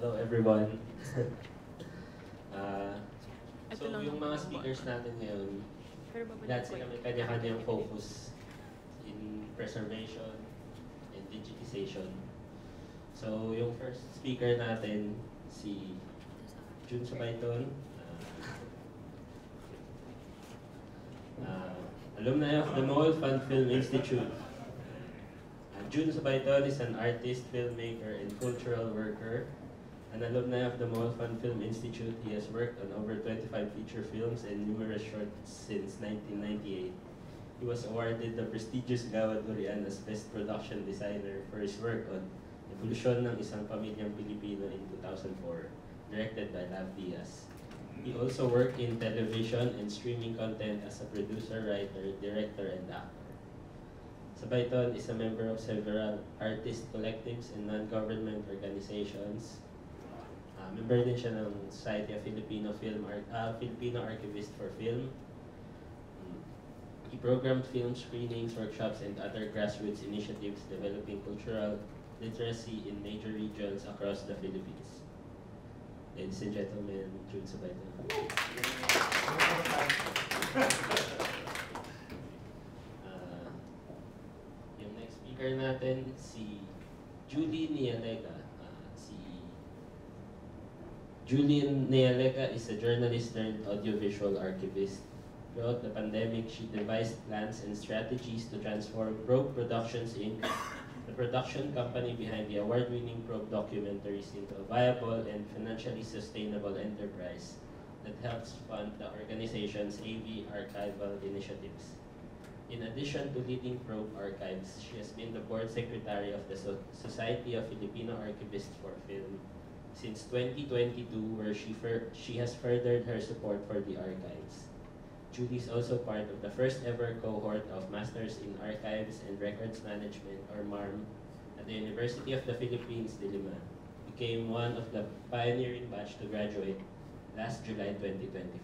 Hello everyone. uh, Ito so lang yung naman mga ang speakers bata. natin ngayon, Pero babalik lahat ko sila yun. may kanya-kanyang focus in preservation and digitization. So yung first speaker natin, si Jun Subayton, alumni of the Noel Fund Film Institute. Jun Subayton is an artist, filmmaker, and cultural worker. An alumni of the Mall Fun Film Institute, he has worked on over 25 feature films and numerous shorts since 1998. He was awarded the prestigious Gawad Durian as Best Production Designer for his work on Evolusyon ng Isang Pamilyang Pilipino in 2004, directed by Lav Diaz. He also worked in television and streaming content as a producer, writer, director, and actor. Subayton is a member of several artist collectives and non-government organizations. Member din siya ng Society of Filipino Archivist for Film. He programmed film screenings, workshops, and other grassroots initiatives developing cultural literacy in major regions across the Philippines. Ladies and gentlemen, Jun Subayton. Yung next speaker natin, si Julie Nialega. Julie Nialega is a journalist turned audiovisual archivist. Throughout the pandemic, she devised plans and strategies to transform Probe Productions Inc., the production company behind the award-winning Probe documentaries, into a viable and financially sustainable enterprise that helps fund the organization's AV archival initiatives. In addition to leading Probe Archives, she has been the board secretary of the Society of Filipino Archivists for Film since 2022, where she has furthered her support for the archives. Julie is also part of the first ever cohort of Masters in Archives and Records Management, or MARM, at the University of the Philippines, Diliman. Became one of the pioneering batch to graduate last July 2024.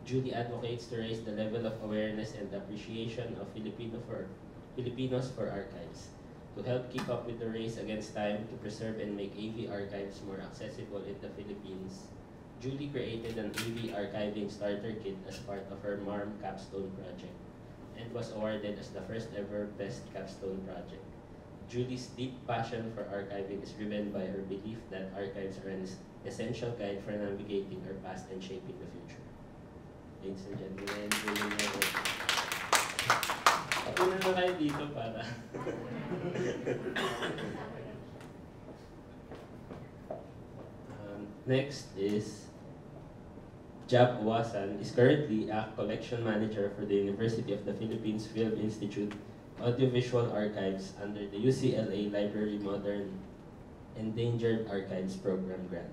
Julie advocates to raise the level of awareness and appreciation of Filipinos for archives, to help keep up with the race against time to preserve and make AV archives more accessible in the Philippines. Julie created an AV archiving starter kit as part of her MARM capstone project and was awarded as the first ever Best Capstone Project. Julie's deep passion for archiving is driven by her belief that archives are an essential guide for navigating our past and shaping the future. Ladies and gentlemen, Julie Nialega. Patuloy na kayo dito para. Next is Jab Uwasan, is currently a collection manager for the University of the Philippines Film Institute Audiovisual Archives under the UCLA Library Modern Endangered Archives Program grant,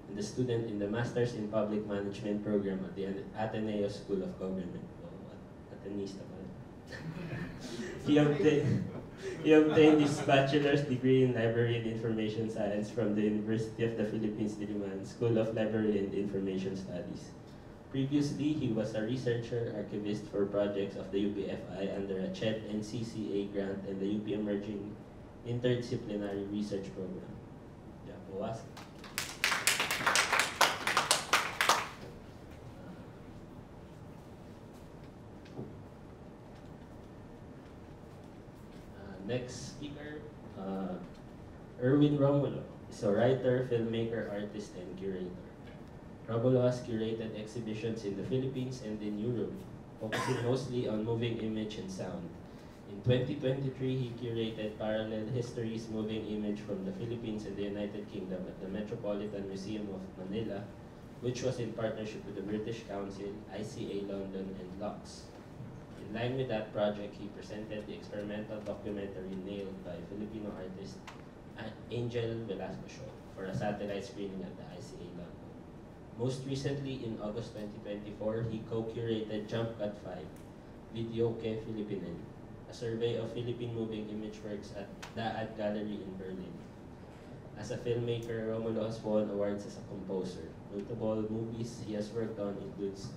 and a student in the Masters in Public Management program at the Ateneo School of Government. Atenista pa. He obtained his bachelor's degree in Library and Information Science from the University of the Philippines Diliman School of Library and Information Studies. Previously, he was a researcher archivist for projects of the UPFI under a CHED NCCA grant and the UP Emerging Interdisciplinary Research Program. Japowas. Next speaker, Erwin Romulo, is a writer, filmmaker, artist, and curator. Romulo has curated exhibitions in the Philippines and in Europe, focusing mostly on moving image and sound. In 2023, he curated Parallel Histories Moving Image from the Philippines and the United Kingdom at the Metropolitan Museum of Manila, which was in partnership with the British Council, ICA London, and Lux. In line with that project, he presented the experimental documentary Nailed by Filipino artist Angel Velasco Shaw for a satellite screening at the ICA London. Most recently, in August 2024, he co-curated Jump Cut 5, Video Ke Filipinen, a survey of Philippine moving image works at Daad Gallery in Berlin. As a filmmaker, Romulo has won awards as a composer. Notable movies he has worked on includes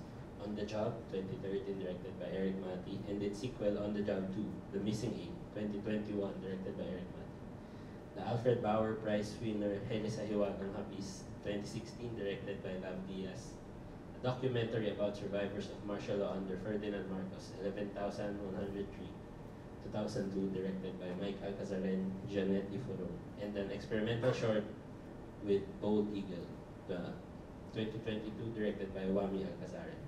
On the Job, 2013, directed by Eric Mati, and its sequel, On the Job 2, The Missing Ape, 2021, directed by Eric Mati. The Alfred Bauer Prize winner Hele sa Hiwagang Hapis 2016, directed by Lam Diaz. A documentary about survivors of martial law under Ferdinand Marcos, 11,103, 2002, directed by Mike Alcazaren, Janet Ifurong. And an experimental short with Bold Eagle, the 2022, directed by Wami Alcazaren.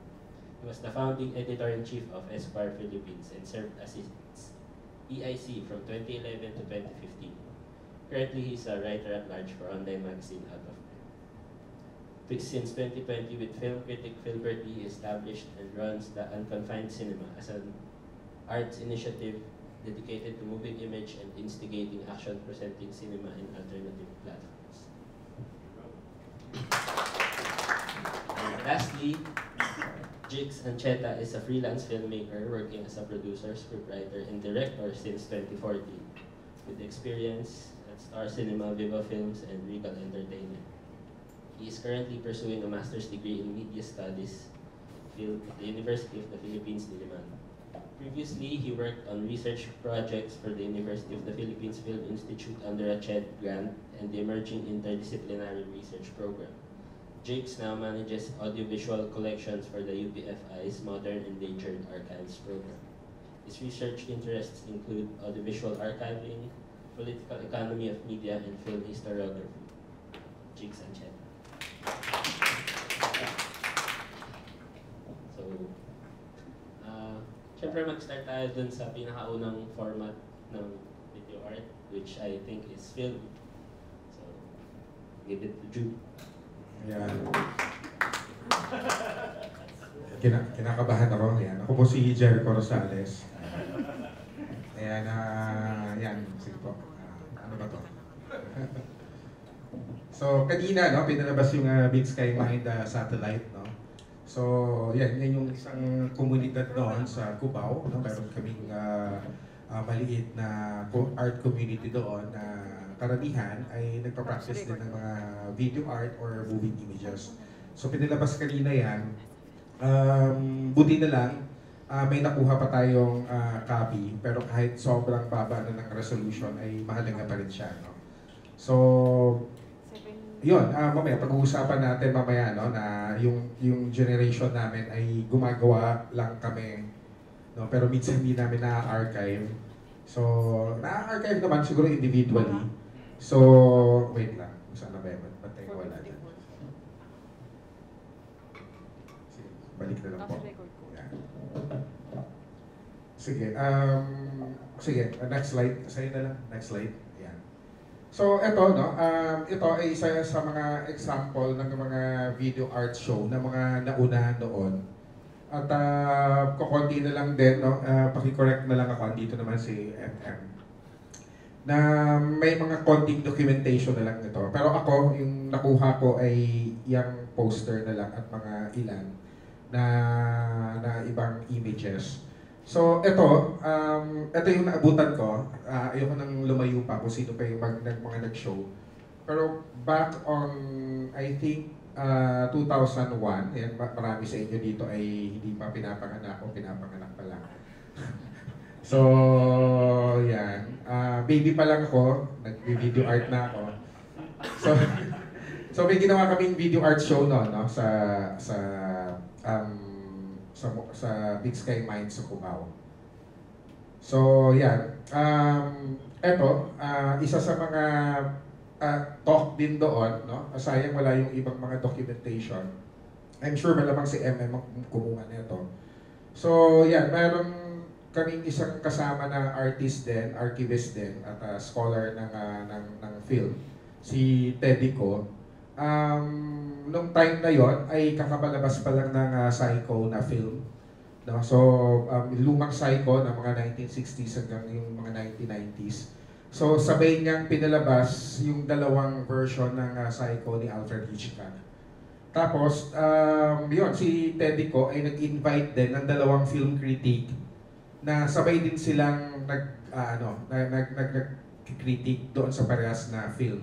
He was the founding editor-in-chief of Esquire Philippines and served as its EIC from 2011 to 2015. Currently, he's a writer-at-large for online magazine Out of Print. Since 2020, with film critic Philbert Lee, he established and runs the Unconfined Cinema as an arts initiative dedicated to moving image and instigating action presenting cinema in alternative platforms. And lastly, Jix Ancheta is a freelance filmmaker working as a producer, scriptwriter, and director since 2014, with experience at Star Cinema, Viva Films, and Regal Entertainment. He is currently pursuing a master's degree in media studies at the University of the Philippines, Diliman. Previously, he worked on research projects for the University of the Philippines Film Institute under a CHED grant and the Emerging Interdisciplinary Research Program. Jakes now manages audiovisual collections for the UPFI's Modern Endangered Archives program. His research interests include audiovisual archiving, political economy of media, and film historiography. Jakes Ancheta. So, syempre mag-start tayo dun sa pinakaunang format ng video art, which I think is film. So, give it to Jude. Ayan. Kinakabahan ako. Ayan. Ako po si Jericho Rosales. Ayan, ayan. Sige po. Ano ba to? So, kanina, no, pinalabas yung Big Sky Mind satellite, no? So, yan yung isang komunidad noon sa Cubao, no? Meron kaming maliit na art community doon na karamihan ay nagpa-practice din ng mga video art or moving images. So, pinalabas kanina yan. Buti na lang, may nakuha pa tayong copy, pero kahit sobrang baba na ng resolution ay mahalaga pa rin siya, no? So, yun, mamaya pag-uusapan natin mamaya, no, na yung generation namin ay gumagawa lang kami, no, pero minsan hindi namin na-archive. So, na-archive naman siguro individually. So, wait lang, saan na ba yun? Ba't tayo wala dyan? Sige, balik na lang po. Yan. Sige, sige, next slide. Sa'yo na lang, next slide. So ito, no, ito ay isa sa mga example ng mga video art show na mga nauna noon. At kukunti na lang din, no, paki-correct na lang ako, dito naman si MM. Na may mga konting documentation na lang ito. Pero ako, yung nakuha ko ay yung poster na lang at mga ilan na ibang images. So, ito yung naabutan ko. Ayoko nang lumayo pa kung sino pa yung mga nag-show. Pero back on, I think, 2001, yan, marami sa inyo dito ay hindi pa pinapanganak o pinapanganak pa lang. So, yan. Baby pa lang ako, nag-video art na ako. So may ginawa kaming video art show noon, no, sa Big Sky Mind sa Cubao. So, yan. Eto, isa sa mga talk din doon, no? Sayang wala yung ibang mga documentation. I'm sure malamang si MM kumuha nito. So, yan. Mayroon kaming isang kasama na artist din, archivist din, at scholar ng film. Si Teddy Ko. Nung time na yon ay kakabalabas pa lang ng Psycho na film. No? So, lumang Psycho na mga 1960s hanggang yung mga 1990s. So, sabay niyang pinalabas yung dalawang version ng Psycho ni Alfred Hitchcock. Tapos, yun, si Teddy Ko ay nag-invite din ng dalawang film critic na sabay din silang nag-critique doon sa parehas na film.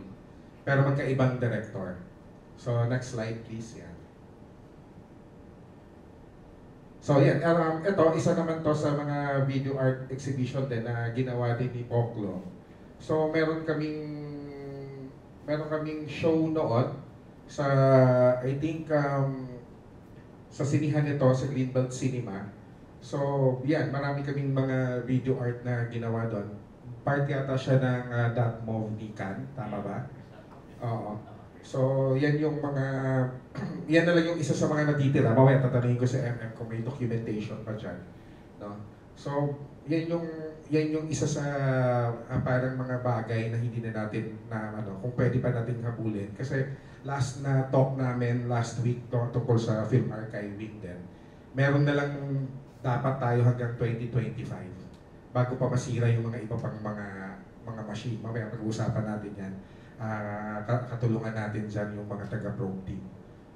Pero magkaibang director. So, next slide please. Yan. So, yan. Ito, isa naman to sa mga video art exhibition din na ginawa din ni Poklo. So meron kaming show noon sa I think sa sinihan nito sa Greenbelt Cinema. So yan, marami kaming mga video art na ginawa doon. Part yata siya ng That Move ni Can, tama ba? Oo. So yan yung mga yan na lang yung isa sa mga natitira. Mamaya tatanungin ko sa MM kung may documentation pa dyan. No? So yan yung isa sa parang mga bagay na hindi na natin kung pwede pa natin habulin kasi last na talk namin last week tungkol sa film archiving din. Meron na lang dapat tayo hanggang 2025 bago pa masira yung mga iba pang mga machine. Mamaya pag-uusapan natin yan. Katulungan natin dyan yung mga taga-probe team.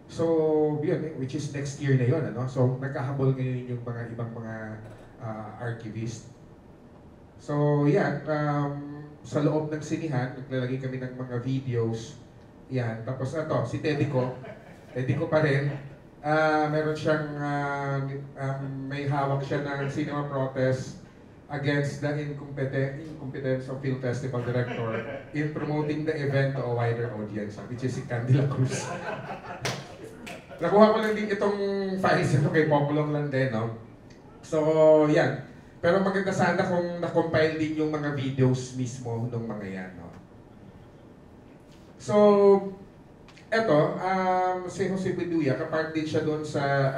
So, yun, which is next year na yun. So, nagkahabol ngayon yung mga ibang mga archivist. So, yan. Sa loob ng sinihan, naglalagay kami ng mga videos. Yan. Tapos ito, si Teddy ko. Teddy ko pa rin. Meron siyang, may hawak siya ng cinema protest against the incompetence of Film Festival Director in promoting the event to a wider audience, which is si Candela Cruz. Nakuha ko lang din itong files ito kay Poplong lang din, no? So, yan. Pero maganda sana kung na-compile din yung mga videos mismo ng mga yan, no? So, eto, si Jose Beduya, kapart din siya doon sa,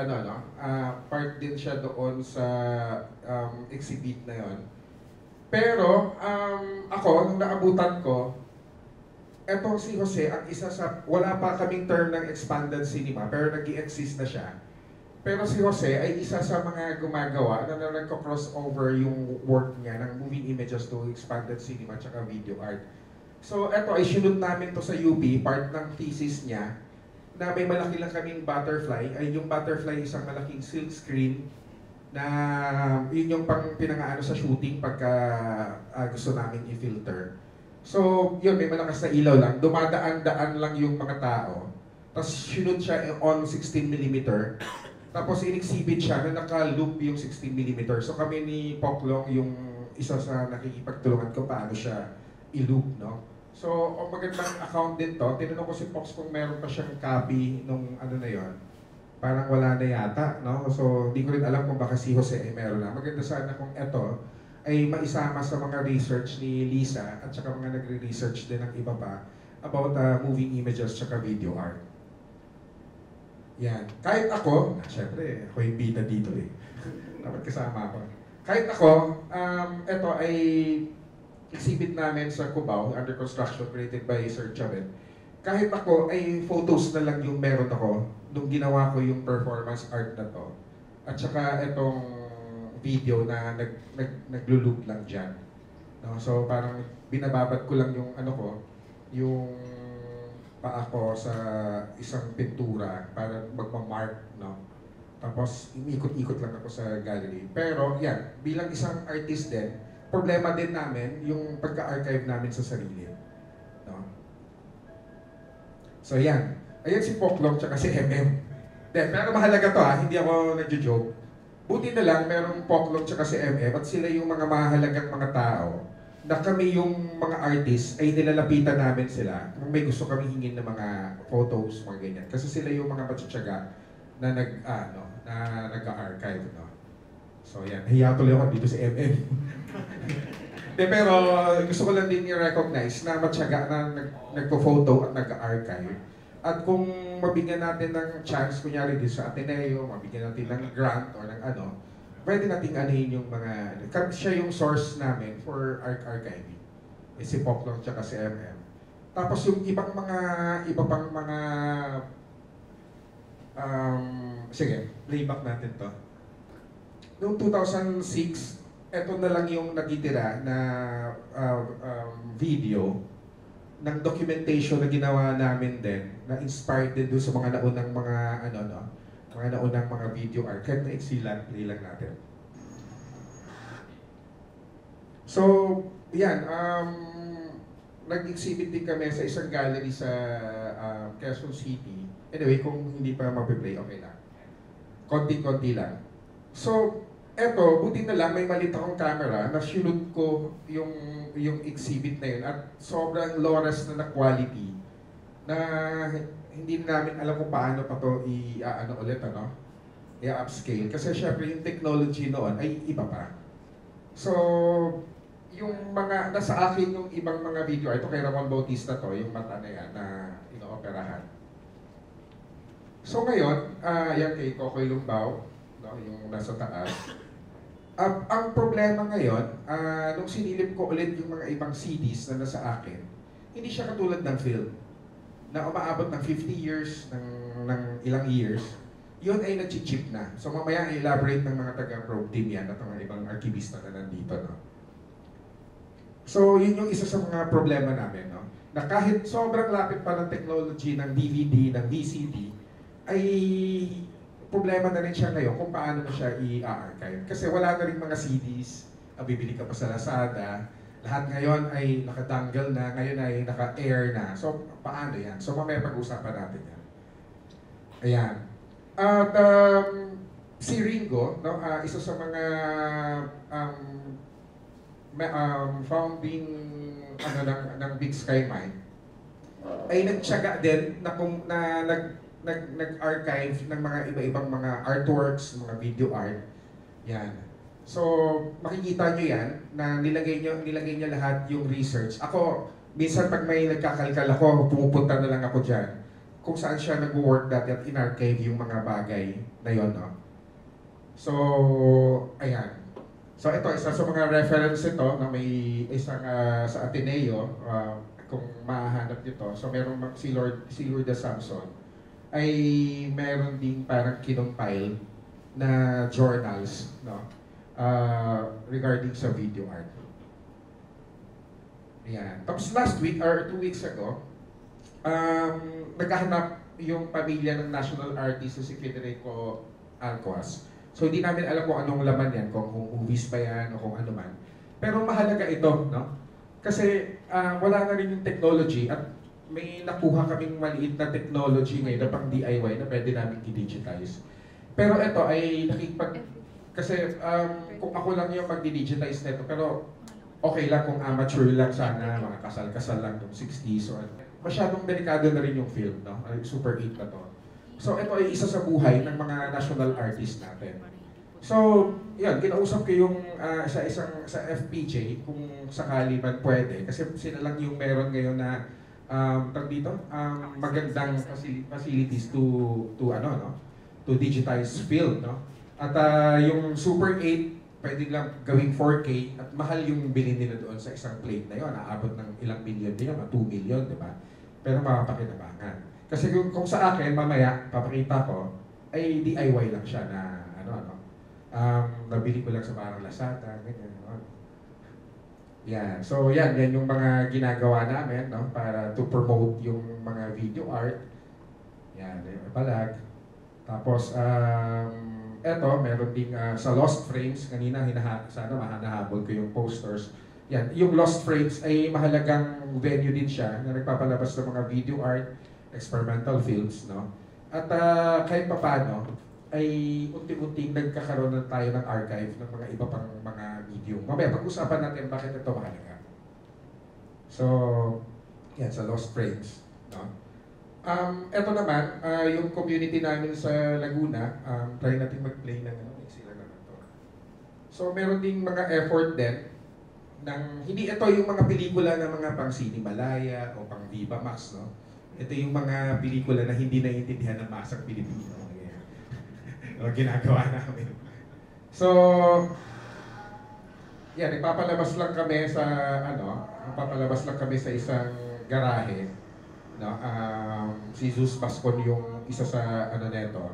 part din siya doon sa exhibit na yon. Pero, ako, nung naabutan ko, etong si Jose, ang isa sa, wala pa kaming term ng expanded cinema, pero nag-i-exist na siya. Pero si Jose ay isa sa mga gumagawa na nagko-crossover yung work niya ng moving images to expanded cinema at video art. So eto ay sinunod namin to sa UP, part ng thesis niya, na may malaki lang kaming butterfly. Ay yung butterfly isang malaking silk screen na yun yung pang pinangaano sa shooting pagka gusto namin i-filter. So yun, may malakas na ilaw lang, dumadaan-daan lang yung mga tao. Tapos sinunod siya on 16mm. Tapos in-exhibit siya na naka-loop yung 16mm. So kami ni Poklong yung isa sa nakikipagtulungan ko paano siya i-loop, no? So, magandang account din to. Tinanong ko si Pox kung meron pa siyang copy nung na yon. Parang wala na yata, no? So, hindi ko rin alam kung baka si Jose ay meron na. Maganda sana kung ito ay maisama sa mga research ni Lisa at saka mga nagre-research din ng iba pa about moving images at video art. Yan. Kahit ako, syempre, ako yung bida dito eh. Dapat kasama ako. Kahit ako, ito ay exhibit namin sa Cubao, under construction, created by Sir Chavez. Kahit ako, ay photos na lang yung meron ako nung ginawa ko yung performance art na to. At saka itong video na nagluloop lang dyan. No? So parang binababat ko lang yung yung paa ko sa isang pintura para magmamark, no? Tapos imikot-ikot lang ako sa gallery. Pero yan, bilang isang artist din, problema din namin yung pagka-archive namin sa sarili. No? So yan. Ayan si Poklong tsaka si MM. Pero mahalaga to hindi ako nagjo-joke. Buti na lang merong Poklong tsaka si MM at sila yung mga mahalagang mga tao na kami yung mga artist ay nilalapitan namin sila kung may gusto kami hingin ng mga photos, mga ganyan. Kasi sila yung mga matutsaga na nag-archive, no? So yan, hiya tuloy ako dito si MM. Pero gusto ko lang din i-recognize na matyaga na nagpo-photo at nag-archive. At kung mabigyan natin ng chance, kunyari dito sa Ateneo, mabigyan natin ng grant o ng pwede nating anuhin yung mga, siya yung source namin for archiving. Si Poklong tsaka si MM. Tapos yung iba pang mga, sige, playback natin to. Noong 2006, eto na lang yung natitira na video ng documentation na ginawa namin din, na inspired din doon sa mga naunang mga mga naunang mga video art. Kahit na exilan, play lang natin. So, yan, nag-exhibit din kami sa isang gallery sa Quezon City. Anyway, kung hindi pa mapiplay, okay lang. Konti-konti lang. So, eto, buti na lang may malit akong camera na sinut ko yung yung exhibit na yun at sobrang low-res na quality na hindi namin alam kung paano pa to i-ano ulit, ano? I-upscale. Kasi syempre yung technology noon ay iba pa. So, yung mga, nasa akin yung ibang mga video, ito kay Ramon Bautista to, yung mata na yan na inooperahan. So ngayon, yan kay Kokoy Lumbaw, no, yung nasa taas. Ang problema ngayon, nung sinilip ko ulit yung mga ibang CDs na nasa akin, hindi siya katulad ng film na umaabot ng 50 years, ng ilang years, yun ay nag-chip na. So mamaya i-elaborate ng mga taga-probe team yan at mga ibang archivista na nandito. No? So yun yung isa sa mga problema namin. No? Na kahit sobrang lapit pa ng technology ng DVD, ng VCD, ay problema na rin siya ngayon kung paano mo siya i-archive. Kasi wala na rin mga CDs, bibili ka pa sa Lazada, lahat ngayon ay naka-dangle na, ngayon ay naka-air na. So, paano yan? So, mamaya pag-usapan natin yan. Ayan. At si Ringo, no, isa sa mga founding ng Big Sky Mine, ay nagtiyaga din na nag-archive ng mga iba-ibang mga artworks, mga video art. Yan. So, makikita nyo yan, na nilagay niya lahat yung research. Ako, minsan pag may nagkakalkal ako, pumupunta na lang ako dyan. Kung saan siya nag-work dati at in-archive yung mga bagay na yon, no? So, ayan. So, ito, isa sa mga reference ito na may isang sa Ateneo, kung mahanap nyo. So, meron si Lourdes Samson ay meron din parang kinompile na journals, no? Regarding sa video art. Ayan. Tapos last week, or 2 weeks ago, naghahanap yung pamilya ng national artist si Federico Alcoas. So hindi namin alam kung anong laman yan, kung movies pa yan o kung ano man. Pero mahalaga ito, no? Kasi wala na rin yung technology at may nakuha kaming maliit na technology ngayon na pang DIY na pwede namin i-digitize. Pero ito ay kasi kung ako lang yung mag-digitize nito, pero okay lang kung amateur lang sana, mga kasal-kasal lang ng 60s or masyadong delikado na rin yung film, no? Super 8 na to. So ito ay isa sa buhay ng mga national artist natin. So, yan, kinausap ko yung sa FPJ kung sakali man pwede kasi sila lang yung meron ngayon na magandang facilities to ano, no? To digitize film, no? At yung Super 8, pwede lang gawing 4K at mahal yung bilhin nila doon sa isang plate na yun. Naabot ng ilang million din yun, 2 million, di ba? Pero mapapakinabangan. Kasi kung sa akin, mamaya, papakita ko, ay DIY lang siya na, nabili ko lang sa parang Lazada, ganyan, ano. Yeah. So yan yung mga ginagawa namin, no? Para to promote yung mga video art. Yan, yung palag. Tapos, eto, meron ding sa Lost Frames, kanina sana mahanahabol ko yung posters. Yan, yung Lost Frames ay mahalagang venue din siya na nagpapalabas ng mga video art, experimental films, no? At kahit papano, ay unti-unting nagkakaroon na tayo ng archive ng mga iba pang mga video. Mamaya, pag-usapan natin bakit ito mahalaga. So, yan, sa Lost Frames, no? Ito naman, yung community namin sa Laguna, try natin mag-play ng sila naman to. So meron ding mga effort din ng, hindi ito yung mga pelikula na mga pang Cinemalaya o pang Viva Max, no? Ito yung mga pelikula na hindi naiintindihan ng masang Pilipino. O ginagawa namin. So, yan, nagpapalabas lang kami sa, nagpapalabas lang kami sa isang garahe. No, si Zeus Pascon yung isa sa neto.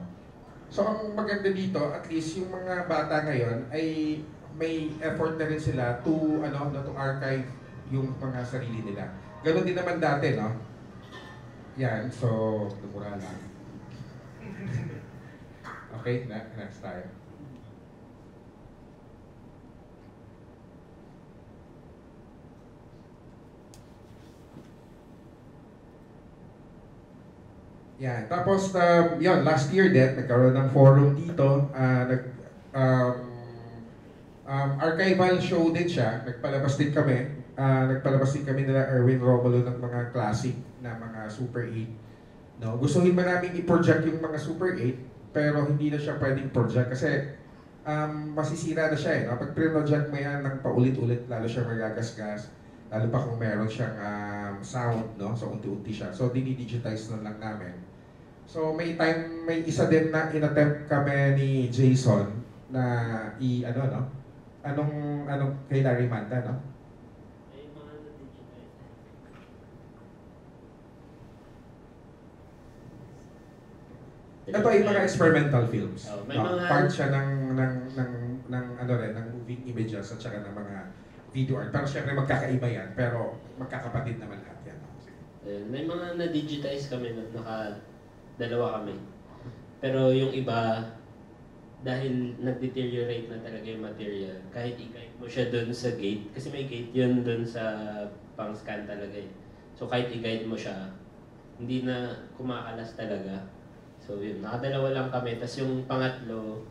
So ang maganda dito, at least yung mga bata ngayon ay may effort na rin sila to to archive yung mga sarili nila. Ganon din naman dati, no? Yan, so lumura lang. Okay, next tayo. Yan. Tapos, yun, last year din, nagkaroon ng forum dito. Archival show din siya. Nagpalabas din kami nagpalabas din kami nila Erwin Romulo ng mga classic na mga Super 8. No? Gustuhin man namin i-project yung mga Super 8, pero hindi na siya pwedeng project kasi masisira na siya eh. No? Pag pre-project mo yan ng paulit-ulit, lalo siya magagasgas. Lalo pa kung meron siyang sound, no? So unti-unti siya. So dinidigitize na lang namin. So may isa din na inattempt kami ni Jason na anong kay Larry Manta, no? May mga na-digitize. Ito ay mga experimental films. Oh, may no? mga Part siya ng moving images at saka ng mga video art. Pero syempre magkakaiba yan, pero magkakapatid naman lahat yan. May mga na-digitize kami na dalawa kami. Pero yung iba, dahil nag-deteriorate na talaga yung material, kahit i-guide mo siya dun sa gate, kasi may gate yun dun sa pang-scan talaga eh. So kahit i-guide mo siya, hindi na kumakalas talaga. So yun, nakadalawa lang kami. Tapos yung pangatlo,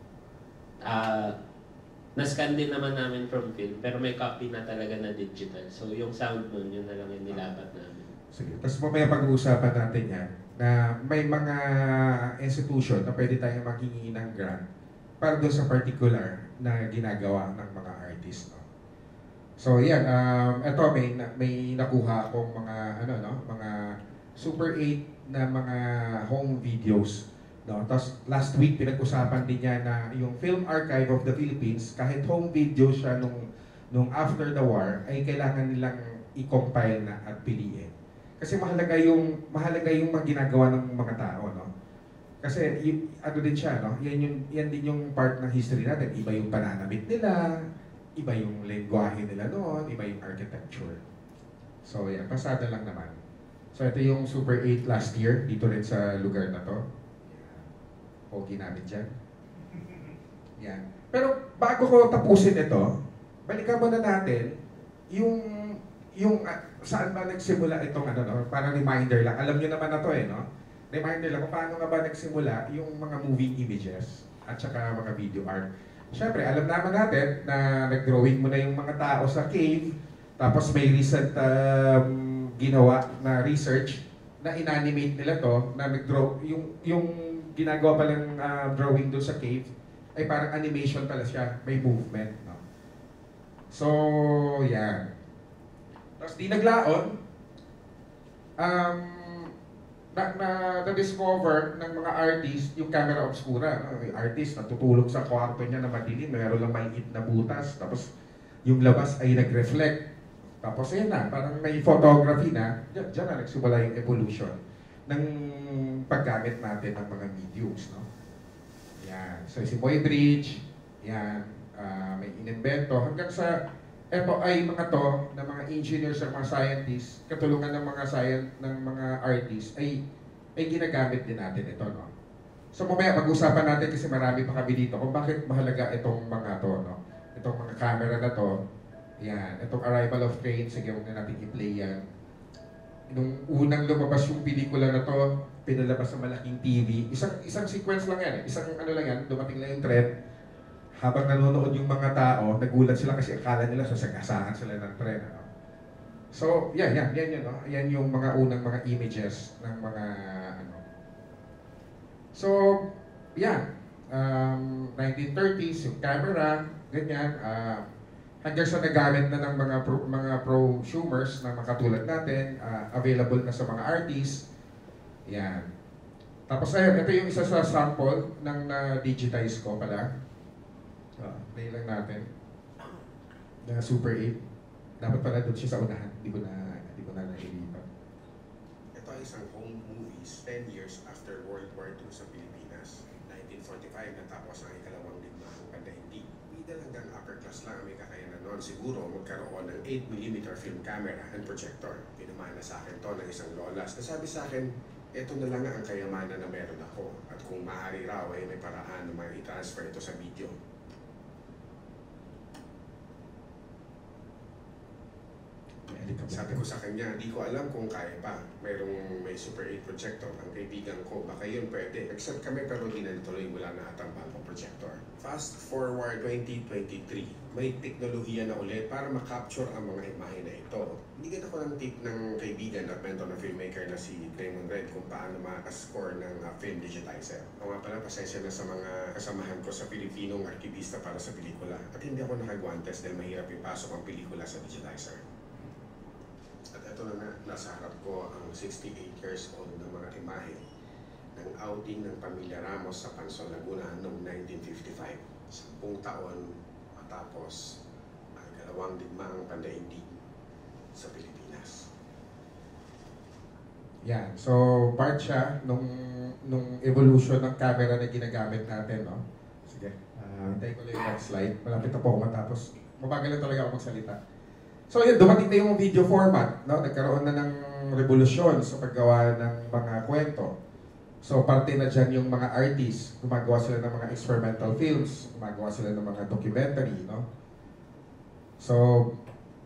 na-scan din naman namin from film, pero may copy na talaga na digital. So yung sound nun, yun na lang yung nilapat namin. Sige. Tapos mamaya pag-uusapan natin yan, na may mga institution na pwede tayong maghingi ng grant para doon sa particular na ginagawa ng mga artist. No? So yan, eto may nakuha akong mga mga Super 8 na mga home videos. No? Tapos last week pinag-usapan din niya na yung Film Archive of the Philippines, kahit home video siya nung after the war, ay kailangan nilang i-compile na at piliin. Kasi mahalaga yung mga ginagawa ng mga tao, no? Kasi din siya, no? Yan din yung part ng history natin. Iba yung pananamit nila, iba yung lengguwahe nila noon, iba yung architecture. So yan, pasada lang naman. So ito yung Super 8 last year, dito rin sa lugar na to. Pogi namin dyan. Yan. Pero bago ko tapusin ito, balikan muna natin yung saan ba nagsimula itong para reminder lang. Alam niyo naman na to no? Reminder lang kung paano nga ba nagsimula yung mga moving images at saka mga video art. Siyempre, alam naman natin na nag-drawing muna yung mga tao sa cave, tapos may recent ginawa na research na inanimate nila to, na nag-draw, yung ginagawa palang drawing doon sa cave, ay parang animation pala siya, may movement. No? So, yan. Tapos di naglaon, na-discover ng mga artist yung camera obscura. No? May artist na tutulog sa kwarto niya na madilim, mayroon lang maliit na butas, tapos yung labas ay nag-reflect. Tapos ayun na, parang may photography na, diyan na nagsimula yung evolution ng paggamit natin ng mga mediums. No? Yan. So si Boy Bridge, yan, may inimbento, hanggang sa ito ay mga to na mga engineers at mga scientists, katulungan ng mga artists ay ginagamit din natin ito, no. So mamaya pag-usapan natin kasi marami pa kami dito kung bakit mahalaga itong mga to, no. Itong mga camera na to. Yan, itong Arrival of Train, sige huwag na natin i-play yan. Nung unang lumabas yung pelikula na to, pinalabas sa malaking TV. Isang sequence lang yan eh. Isang lang yan, dumating lang yung thread. Habang nanonood yung mga tao, nagulat sila kasi akala nila sasagasaan sila ng tren. No? So, yan yun, no? Yan yung mga unang mga images ng mga So, yan. 1930s, yung camera, ganyan. Hanggang sa nagamit na ng mga prosumers na makatulad natin, available na sa mga artists. Yan. Tapos ayun, ito yung isa sa sample ng na-digitize ko pala. Play lang natin. Na Super 8. Dapat pala doon siya sa unahan. Hindi ko na nalilipat. Ito ay isang home movies 10 years after World War II sa Pilipinas. 1945 natapos ang ikalawang digmaang pandaigdig. Middle hanggang upper class lang may kakayanan noon. Siguro magkaroon ng 8mm film camera and projector. Pinamana sa akin to ng isang lolas. Nasabi sa akin, ito na lang ang kayamanan na meron ako. At kung maaari raw ay may paraan na i-transfer ito sa video. Sabi ko sa kanya, di ko alam kung kaya pa. May Super 8 projector. Ang kaibigan ko, baka yun pwede. Accept kami pero di na tuloy, wala na atang bagong projector. Fast forward 2023, may teknolohiya na ulit para makapture ang mga imahe na ito. Binigyan ako ng tip ng kaibigan at mentor na filmmaker na si Raymond Red kung paano makascore ng film digitizer. Ako nga pala, pasensya na sa mga kasamahan ko sa Pilipinong arkibista para sa pelikula. At hindi ako nakagwantes dahil mahirap ipasok ang pelikula sa digitizer. At ito na nga, nasa harap ko ang 68 years old ng mga imahe ng outing ng pamilya Ramos sa Pansol, Laguna noong 1955. 10 taon matapos ang dalawang digmaang pandaigdig sa Pilipinas. Yan. So, part siya nung evolution ng camera na ginagamit natin, no? Sige. Hintay ko lang yung next slide. Malapit na po ako matapos. Mabagal lang talaga ako magsalita. So, yun, dumating na yung video format, no? Nagkaroon na ng revolusyon sa paggawa ng mga kwento. So, parte na dyan yung mga artists. Gumagawa sila ng mga experimental films. Gumagawa sila ng mga documentary, no? So,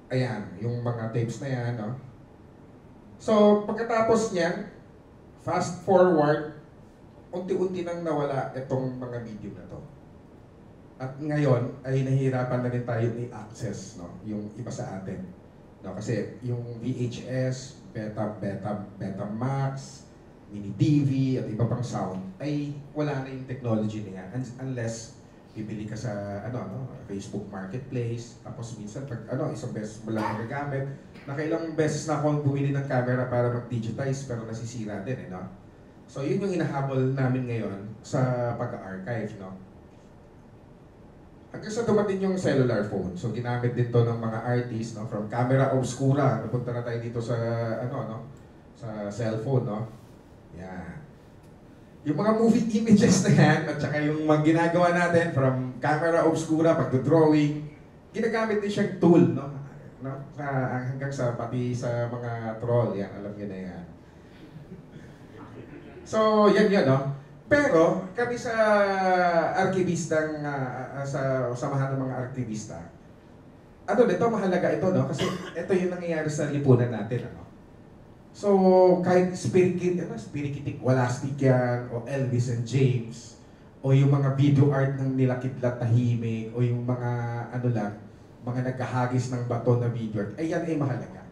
ayan, yung mga tapes na yan, no? So, pagkatapos niyan, fast forward, unti-unti nang nawala itong mga video na to. At ngayon, ay nahihirapan na rin tayo i-access, no? Yung iba sa atin. No? Kasi yung VHS, Betamax, Mini DV, at iba pang sound, ay wala na yung technology na yan. Unless bibili ka sa Facebook Marketplace, tapos minsan pag isang beses mo lang magagamit, nakailang beses na akong bumili ng camera para mag-digitize pero nasisira din, no? So yun yung inahabol namin ngayon sa pag-archive, no? Hanggang sa dumating yung cellular phone. So ginamit din to ng mga artists, no? From camera obscura, napunta na tayo dito sa sa cellphone, no? Yan. Yung mga movie images na yan, at saka yung mga ginagawa natin from camera obscura, pag-drawing, ginagamit din siyang tool, no? Hanggang sa pati sa mga troll, yan, alam niyo na yan. So, yan, no? Pero, kami sa arkibistang, sa samahan ng mga arkibista, mahalaga ito, no? Kasi ito yung nangyayari sa lipunan natin, ano? So, kahit Spirikitik Walastik yan, o Elvis and James, o yung mga video art ng nila Kidlat Tahimik, o yung mga, mga naghahagis ng bato na video art, ay yan ay mahalaga.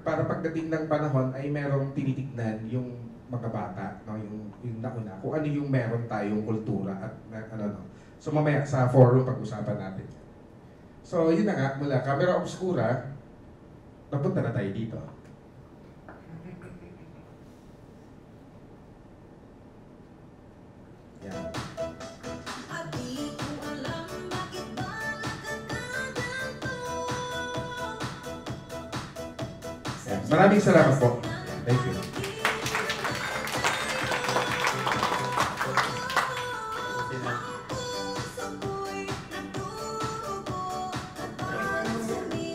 Para pagdating ng panahon, ay merong tinitignan yung mga bata, no? yung nauna, kung ano yung meron tayong kultura at So, mamaya sa forum, pag-usapan natin. So, yun na nga, mula camera obscura, napunta na tayo dito. Yan. Maraming salamat po. Thank you.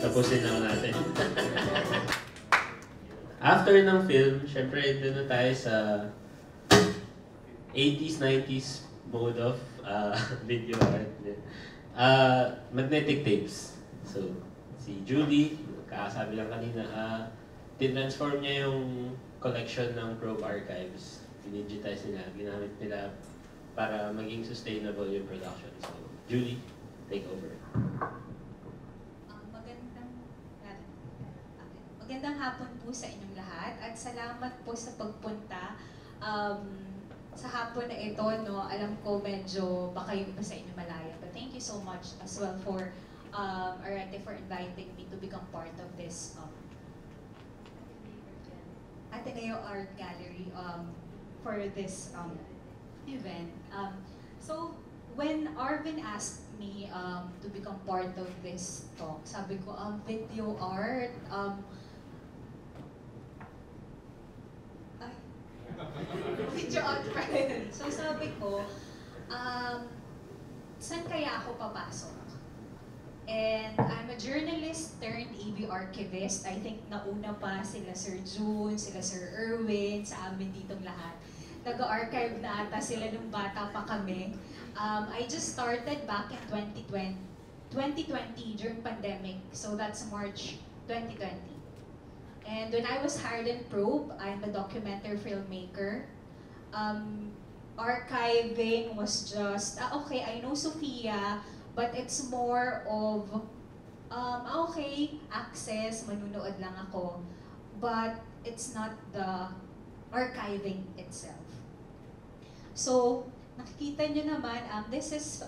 Tapusin lang natin. After ng film, syempre doon na tayo sa 80s, 90s mode of video art. Magnetic tapes. So, si Julie, kakasabi lang kanina, tinransform niya yung collection ng Probe Archives. Dinigitize nila, ginamit nila para maging sustainable yung production. So, Julie, take over. Magandang hapon po sa inyong lahat at salamat po sa pagpunta. Sa hapon na ito, no, alam ko medyo baka yung iba sa inyo malaya. But thank you so much as well for Arete for inviting me to become part of this Ateneo Art Gallery for this event. So when Arvin asked me to become part of this talk, sabi ko, video art, video art friend. So sabi ko, saan kaya ako papasok? And I'm a journalist turned AV archivist. I think nauna pa sila Sir June, sila Sir Erwin, sa amin ditong lahat. Nag-archive na ata sila nung bata pa kami. I just started back in 2020 during pandemic. So that's March 2020. And when I was hired in Probe, I'm a documentary filmmaker. Archiving was just, okay, I know Sophia, but it's more of, okay, access, manunood lang ako. But it's not the archiving itself. So, nakikita nyo naman, this is,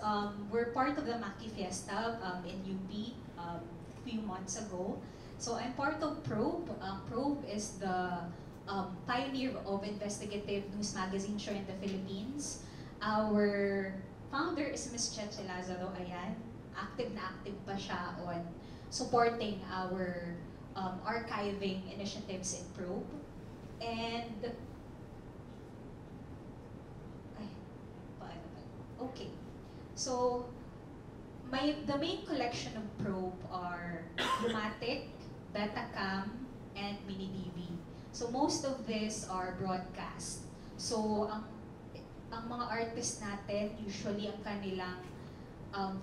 we're part of the Maki Fiesta in UP a few months ago. So I'm part of Probe. Probe is the pioneer of investigative news magazine show in the Philippines. Our founder is Ms. Cheche Lazaro. Ayan, active na active pa siya on supporting our archiving initiatives in Probe. And okay, so the main collection of Probe are Umatic, Betacam, and Mini-DV. So most of these are broadcast. So ang mga artists natin, usually ang kanilang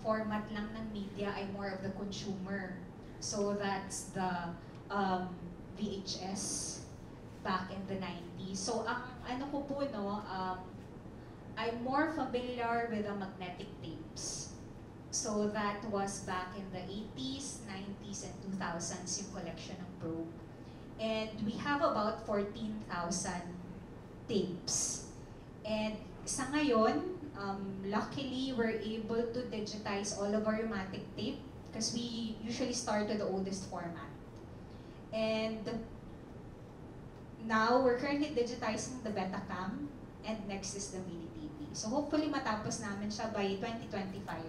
format lang ng media ay more of the consumer. So that's the VHS back in the 90s. So ang ano ko po, no, I'm more familiar with the magnetic tapes. So that was back in the 80s, 90s, and 2000s yung collection ng Probe. And we have about 14,000 tapes. And sa ngayon, luckily, we're able to digitize all of our Umatic tape because we usually start with the oldest format. And now, we're currently digitizing the Betacam, and next is the Mini-DV. So hopefully matapos namin siya by 2025.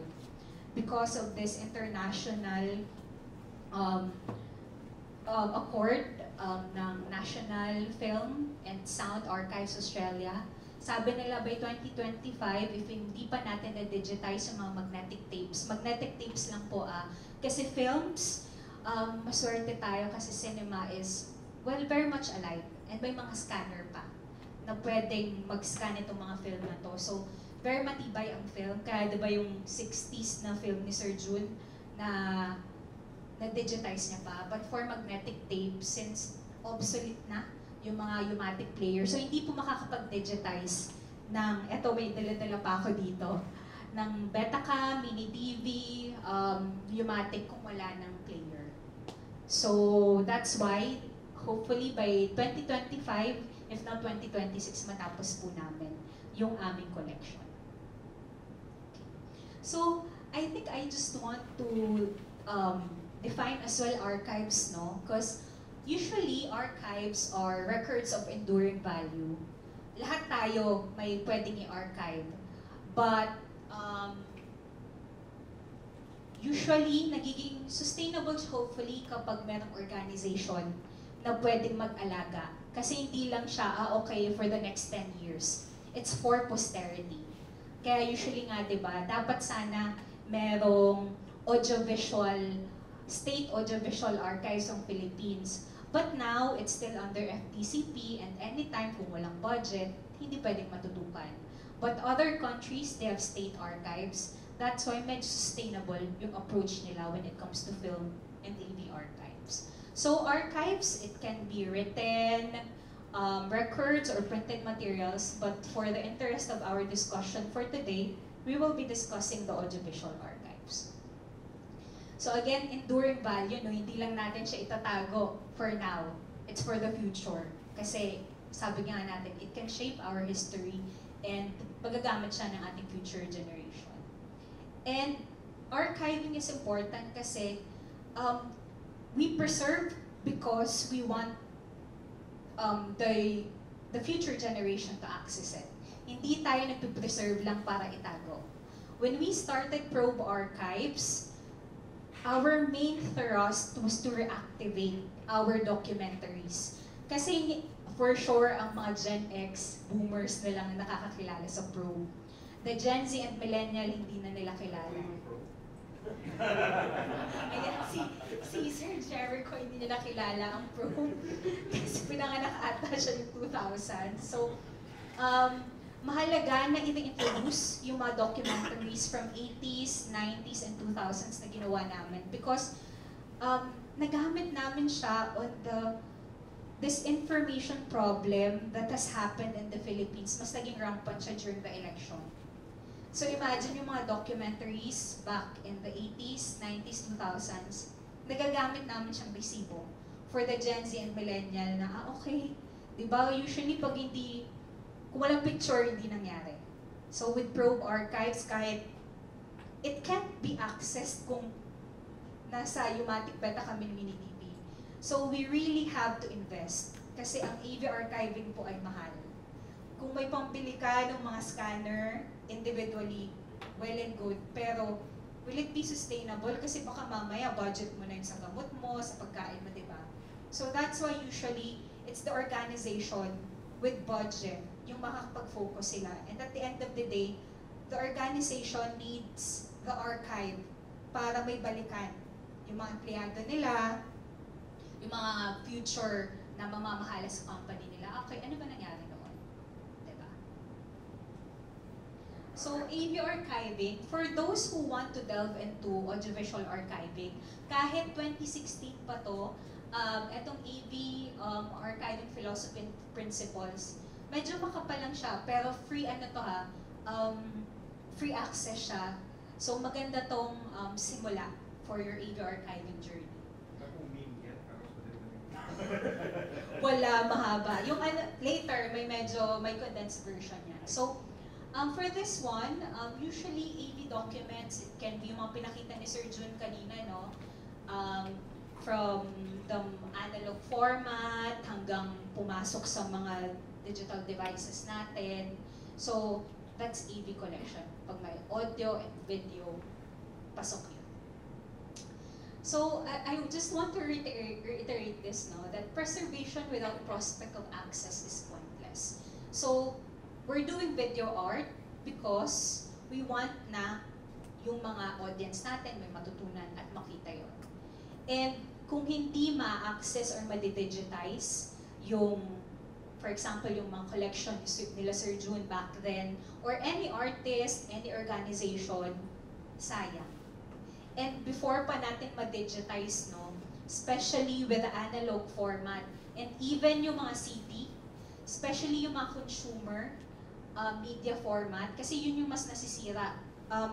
Because of this international accord ng National Film and Sound Archives Australia. Sabi nila by 2025, if hindi pa natin na-digitize yung mga magnetic tapes lang po kasi films, maswerte tayo kasi cinema is, well, very much alive. And may mga scanner pa na pwedeng mag-scan itong mga film na to. So, very matibay ang film. Kaya diba yung 60s na film ni Sir Jun na na-digitize niya pa. But for magnetic tape, since obsolete na yung mga Umatic players, so hindi po makakapag-digitize ng, eto may dala-dala pa ako dito, ng Betacam, Mini-DV, Umatic kung wala ng player. So that's why, hopefully by 2025, if not 2026, matapos po namin yung aming collection. So, I think I just want to define as well archives, no? Because usually, archives are records of enduring value. Lahat tayo may pwedeng i-archive. But, usually, nagiging sustainable hopefully kapag merong organization na pwedeng mag-alaga. Kasi hindi lang siya, okay, for the next 10 years. It's for posterity. Kaya usually nga, di ba, dapat sana merong state audiovisual archives ng Philippines. But now, it's still under FTCP and anytime kung walang budget, hindi pwedeng matutukan. But other countries, they have state archives. That's why medyo sustainable yung approach nila when it comes to film and AV archives. So archives, it can be written, records or printed materials, but for the interest of our discussion for today, we will be discussing the audiovisual archives. So again, enduring value, no, hindi lang natin siya itatago for now. It's for the future. Kasi sabi nga natin, it can shape our history and magagamit siya ng ating future generation. And archiving is important kasi we preserve because we want the future generation to access it. Hindi tayo nagpe-preserve lang para itago. When we started Probe Archives, our main thrust was to reactivate our documentaries. Kasi for sure, ang mga Gen X, boomers na lang nakakakilala sa Probe. The Gen Z and Millennial, hindi na nila kilala. Ayan, si Sir Jericho, hindi niya nakilala ang Probe. Kasi pinanganak ata siya yung 2000. So, mahalaga na i-introduce yung mga documentaries from 80s, 90s, and 2000s na ginawa namin. Because nagamit namin siya on the disinformation problem that has happened in the Philippines, mas naging rampant siya during the election. So imagine yung mga documentaries back in the 80s, 90s, 2000s, nagagamit namin siyang resibo for the Gen Z and Millennial na, okay, di ba, usually pag hindi, kung walang picture, hindi nangyari. So with Probe Archives, kahit it can't be accessed kung nasa Umatic Beta kami ng mini-DB. So we really have to invest kasi ang AV archiving po ay mahal. Kung may pambili ka ng mga scanner individually, well and good, pero will it be sustainable? Kasi baka mamaya budget mo na yun sa gamot mo, sa pagkain mo, di ba? So that's why usually it's the organization with budget yung makakapag-focus sila. And at the end of the day, the organization needs the archive para may balikan yung mga empleyado nila, yung mga future na mamamahala sa company nila. Okay, ano ba nangyari noon? Diba? So, AV archiving, for those who want to delve into audiovisual archiving, kahit 2016 pa to, etong AV archiving philosophy and principles, medyo makapal lang siya, pero free ano to ha, free access siya. So maganda tong simula for your AV archiving journey. Wala, mahaba. Yung later, may condensed version yan. So, for this one, usually AV documents, it can be yung mga pinakita ni Sir Jun kanina, no? From the analog format hanggang pumasok sa mga digital devices natin. So, that's AV collection. Pag may audio and video, pasok yun. So, I just want to reiterate this, no, that preservation without prospect of access is pointless. So, we're doing video art because we want na yung mga audience natin may matutunan at makita yun. And kung hindi ma-access or ma-digitize yung, for example, yung mga collection nila Sir Jun back then, or any artist, any organization, sayang. And before pa natin ma-digitize, no, especially with the analog format, and even yung mga CD, especially yung mga consumer media format, kasi yun yung mas nasisira.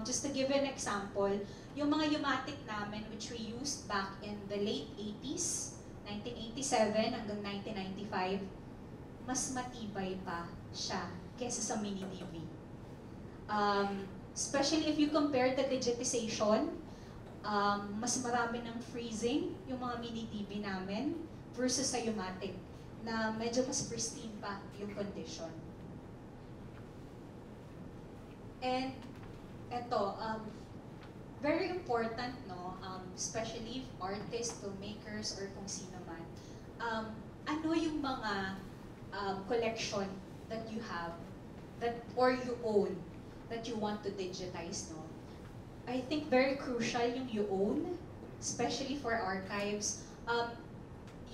Just to give an example, yung mga Umatic namin, which we used back in the late 80s, 1987 hanggang 1995, mas matibay pa siya kesa sa mini-DV. Especially if you compare the digitization, mas marami ng freezing yung mga mini-DV namin versus sa Umatic, na medyo mas pristine pa yung condition. And eto, very important, no, especially artists, filmmakers, or kung sino man, ano yung mga collection that you have, that or you own, that you want to digitize, no? I think very crucial yung you own, especially for archives.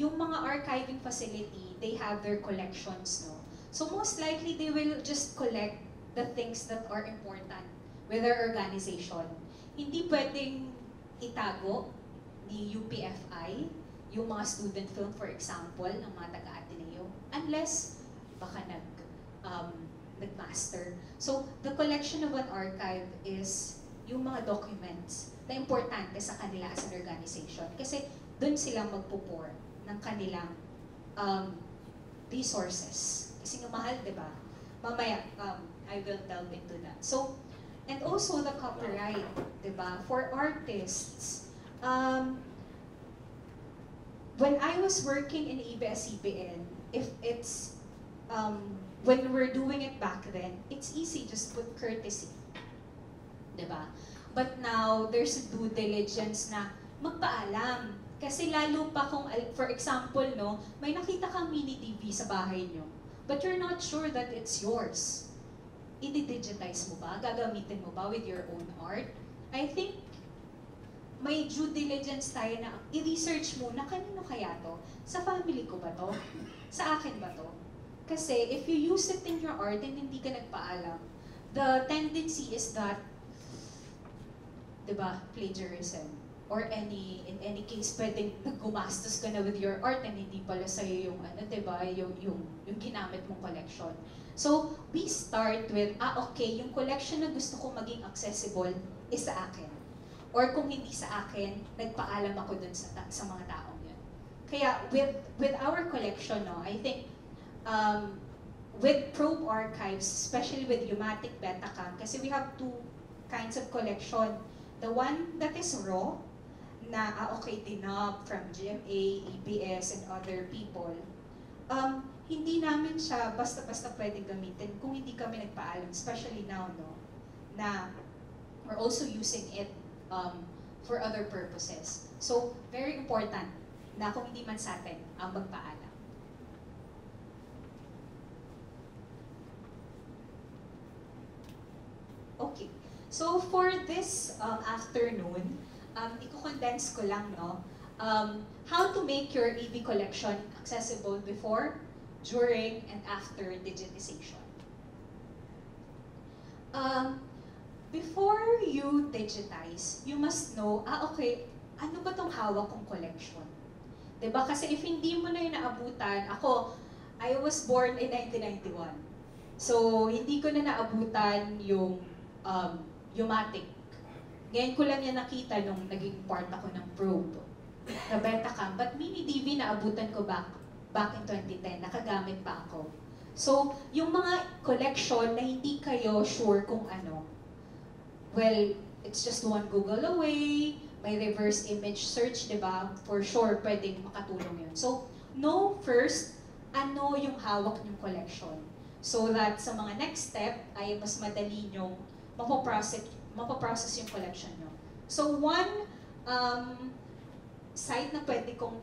Yung mga archiving facility, they have their collections, no? So most likely, they will just collect the things that are important with their organization. Hindi pwedeng itago ni UPFI yung mga student film, for example, ng mga taga-Ateneo, unless baka nag-master. So, the collection of an archive is yung mga documents na importante sa kanila as an organization. Kasi doon sila magpupor ng kanilang resources. Kasi nga mahal, di ba? Mamaya, I will delve into that. So, and also the copyright, di ba? For artists, when I was working in ABS-CBN, if it's, when we're doing it back then, it's easy, just put courtesy. Diba? But now, there's a due diligence na magpaalam. Kasi lalo pa kung, for example, no, may nakita kang mini-DV sa bahay nyo, but you're not sure that it's yours. I-digitize mo ba? Gagamitin mo ba with your own art? I think may due diligence tayo na i-research mo na kanino kaya to? Sa family ko ba to? Sa akin ba to? Kasi if you use it in your art and hindi ka nagpaalam, the tendency is that, diba, plagiarism. or in any case, pwedeng naggumastos ka na with your art and hindi pala sa'yo yung, ano, diba, yung ginamit mong collection. So, we start with, okay, yung collection na gusto ko maging accessible is sa akin. Or kung hindi sa akin, nagpaalam ako dun sa mga taong yun. Kaya, with our collection, no, I think, with Probe Archives, especially with Umatic Betacam, kasi we have two kinds of collection. The one that is raw, na okay, tinap from GMA, ABS, and other people. Hindi namin siya basta-basta pwede gamitin kung hindi kami nagpaalam, especially now, no, na we're also using it for other purposes. So, very important na kung hindi man sa atin ang magpaalam. Okay. So for this afternoon, i-condense ko lang, no? How to make your EV collection accessible before, during, and after digitization. Before you digitize, you must know, okay, ano ba tong hawak kong collection? Diba? Kasi if hindi mo na yung naabutan, ako, I was born in 1991. So, hindi ko na naabutan yung Umatic. Ngayon ko lang yan nakita nung naging part ako ng Probe na Betacam. But Mini DV naabutan ko back in 2010. Nakagamit pa ako. So, yung mga collection na hindi kayo sure kung ano, well, it's just one Google away, may reverse image search, di ba? For sure, pwedeng makatulong yun. So, know first, ano yung hawak ng collection. So that sa mga next step, ay mas madali nyong mapoprocess yung collection nyo. So one site na pwede kong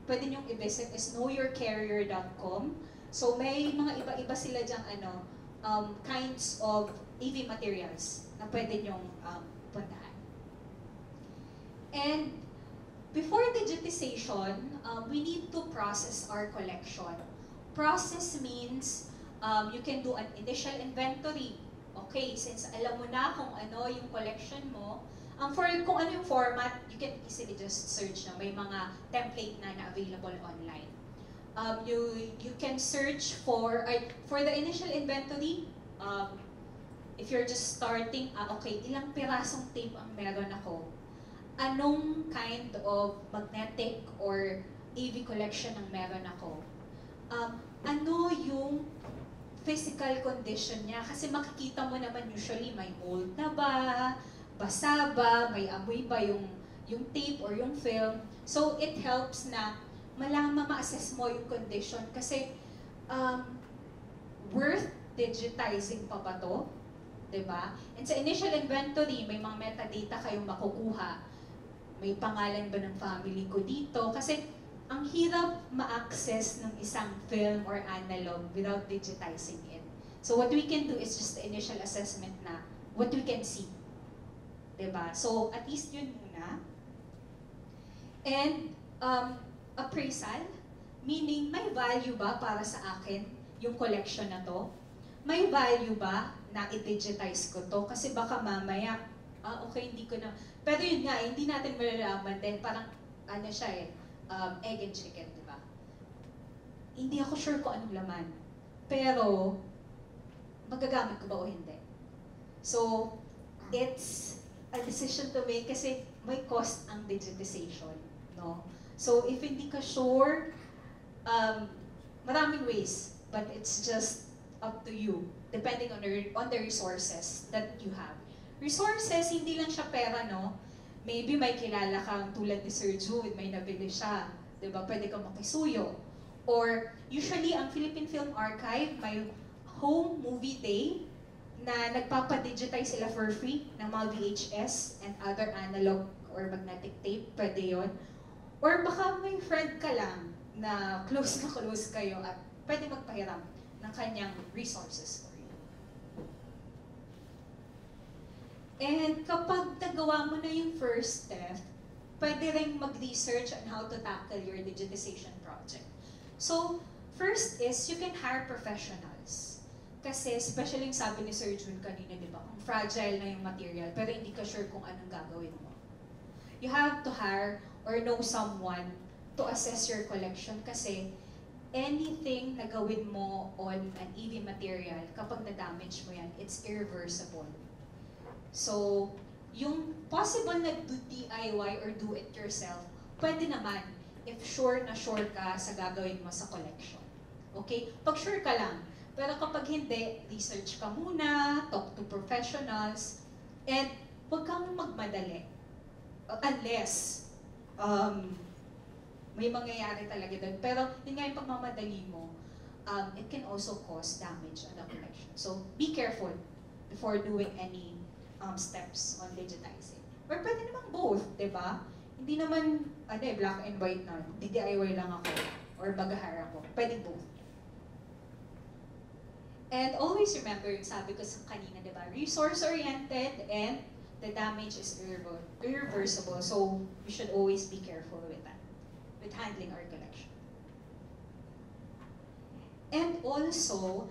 pwede nyong i-visit is knowyourcarrier.com. So may mga iba-iba sila dyang kinds of EV materials na pwede nyong puntahan. And before digitization, we need to process our collection. Process means you can do an initial inventory. Okay, since alam mo na kung ano yung collection mo, kung ano yung format, you can easily just search na. May mga template na available online. You can search for the initial inventory. If you're just starting, okay, ilang pirasong tape ang meron ako? Anong kind of magnetic or AV collection ang meron ako? Ano yung physical condition niya? Kasi makikita mo naman usually may mold na ba, basa ba, may amoy ba yung tape or yung film. So it helps na ma-assess mo yung condition kasi worth digitizing pa ba to? Diba? And sa initial inventory, may mga metadata kayong makukuha. May pangalan ba ng family ko dito? Kasi ang hirap ma-access ng isang film or analog without digitizing it. So what we can do is just the initial assessment na what we can see. Diba? So at least yun muna. And appraisal, meaning may value ba para sa akin yung collection na to? May value ba na i-digitize ko to? Kasi baka mamaya, okay, hindi ko na. Pero yun nga, hindi natin malalaman din. Parang, ano siya egg and chicken, di ba? Hindi ako sure kung anong laman. Pero, magagamit ko ba o hindi? So, it's a decision to make kasi may cost ang digitization, no? So, if hindi ka sure, maraming ways, but it's just up to you, depending on the resources that you have. Resources, hindi lang siya pera, no? Maybe may kilala kang tulad ni Sir Jude, may nabili siya, di ba? Pwede kang makisuyo. Or, usually, ang Philippine Film Archive, may home movie day na nagpapadigitize sila for free ng mga VHS and other analog or magnetic tape, pwede yon. Or baka may friend ka lang na close kayo at pwede magpahiram ng kanyang resources for you. And kapag nagawa mo na yung first step, pwede rin mag-research on how to tackle your digitization project. So, first is you can hire professionals. Kasi especially yung sabi ni Sir Jun kanina, di ba? Kung fragile na yung material, pero hindi ka sure kung anong gagawin mo. You have to hire or know someone to assess your collection kasi anything na gawin mo on an EV material, kapag na-damage mo yan, it's irreversible. So, yung possible na do DIY or do it yourself, pwede naman if sure na sure ka sa gagawin mo sa collection. Okay? Pag sure ka lang. Pero kapag hindi, research ka muna, talk to professionals, and huwag kang magmadali. Unless, may mangyayari talaga doon. Pero yun nga yung pagmamadali mo, it can also cause damage on the collection. So be careful before doing any steps on digitizing. Or pwede naman both, di ba? Hindi naman, black and white na, DIY lang ako, or mag-hire ako. Pwede both. And always remember, yung sabi ko sa kanina, di ba? Resource-oriented and the damage is irreversible. So we should always be careful with that, with handling our collection. And also,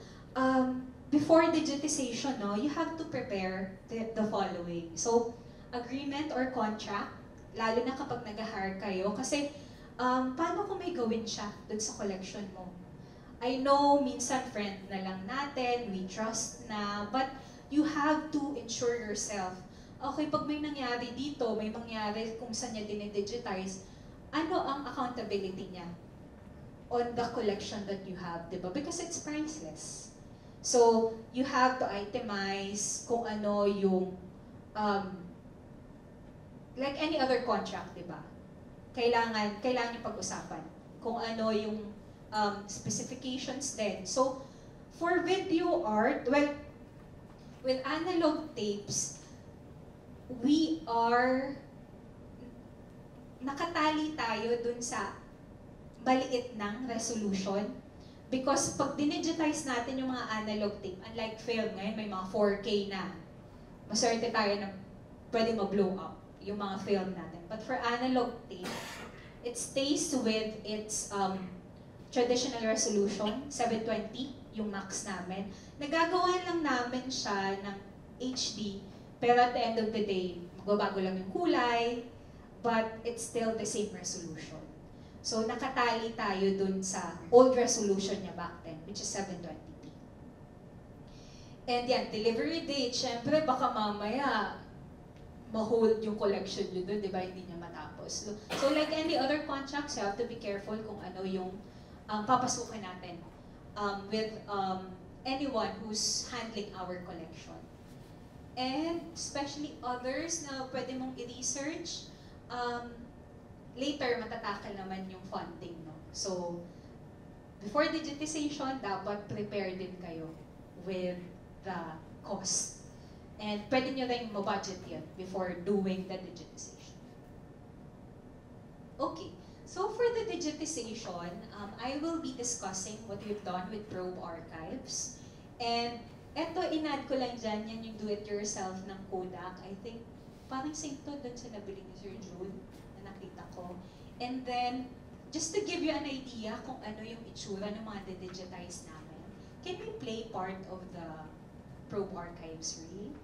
before digitization, no, you have to prepare the following. So, agreement or contract, lalo na kapag nag-hire kayo, kasi paano kung may gawin siya dun sa collection mo? I know, minsan friend na lang natin, we trust na, but you have to ensure yourself, okay, pag may nangyari dito, may mangyari kung saan niya dinidigitize, ano ang accountability niya on the collection that you have, di ba? Because it's priceless. So, you have to itemize kung ano yung, like any other contract, di ba? Kailangan yung pag-usapan kung ano yung specifications din. So, for video art, well, with analog tapes, we are nakatali tayo dun sa maliit ng resolution. Because pag dinigitize natin yung mga analog tape, unlike film ngayon, may mga 4K na. Maswerte tayo na pwede ma-blow up yung mga film natin. But for analog tape, it stays with its traditional resolution, 720, yung max namin. Nagagawa lang namin siya ng HD, pero at the end of the day, magbabago lang yung kulay, but it's still the same resolution. So nakatali tayo dun sa old resolution niya back then, which is 720p. And yan, delivery date, syempre baka mamaya ma-hold yung collection nyo dun, di ba, hindi niya matapos. So like any other contracts, you have to be careful kung ano yung papasukin natin with anyone who's handling our collection. And especially others na pwede mong i-research, later matatakal naman yung funding, no? So, before digitization, dapat prepare din kayo with the cost. And pwede nyo rin ma-budget yun before doing the digitization. Okay. So for the digitization, I will be discussing what we've done with Probe Archives. And eto, in-add ko lang dyan, yan yung do-it-yourself ng Kodak. I think, parang same to dun sa nabili ni Sir June, na nakita ko. And then, just to give you an idea kung ano yung itsura ng mga digitize namin, can we play part of the Probe Archives reel?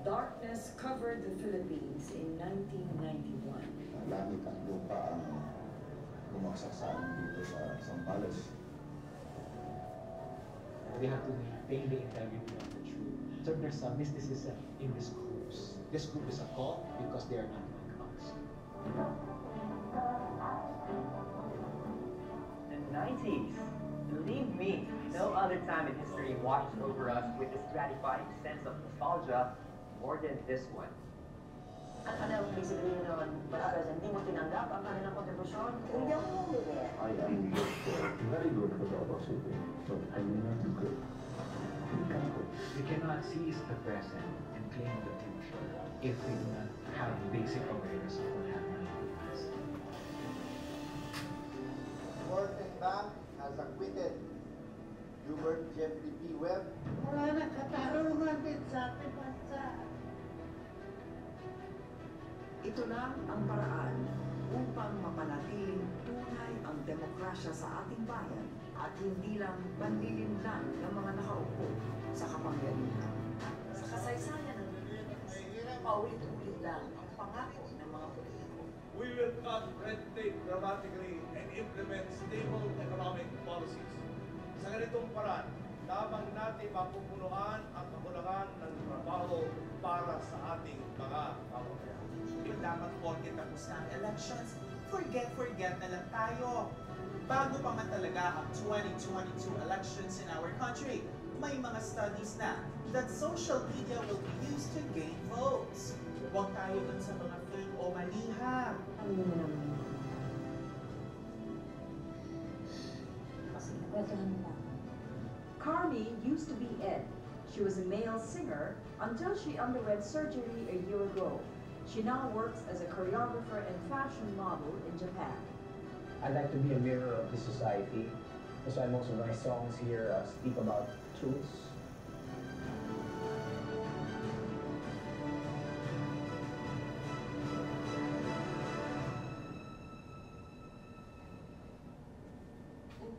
Darkness covered the Philippines in 1991. Langit at lupa ang bumagsak sa amin dito sa Zambales. We have to maintain the integrity of the truth. So there's a mysticism in these groups. This group is a cult because they are not like us. The 90s. Believe me, no other time in history washes over us with this gratifying sense of nostalgia more than this one. Ano basically nun? Basta hindi mo tinanggap ang kanilang kontribusyon? Hindi ako bumili. I am very good for the opposite, but I will not be good. We cannot seize the present and claim the future if we do not have basic awareness of what happened in the past. Working Bank has acquitted Hubert Jeffrey P. Webb. Wala na katarungan din sa ating bansa. Ito lang ang paraan upang mapanatiling tunay ang demokrasya sa ating bayan at hindi lang panlilinlang ng mga nakaupo sa kapangyarihan. Sa kasaysayan ng Pilipinas, paulit-ulit lang ang pangako ng mga politiko. We will cut red tape dramatically and implement stable economic policies. Sa ganitong paraan, lamang natin mapupunuan ang kakulangan ng trabaho para sa ating mga kababayan. Yung dapat porket tapos na ang elections, forget na lang tayo. Bago pa man talaga ang 2022 elections in our country, may mga studies na that social media will be used to gain votes. Huwag tayo dun sa mga fake o maliha. Carmi used to be Ed. She was a male singer until she underwent surgery a year ago. She now works as a choreographer and fashion model in Japan. I like to be a mirror of the society. That's why most of my songs here speak about truths.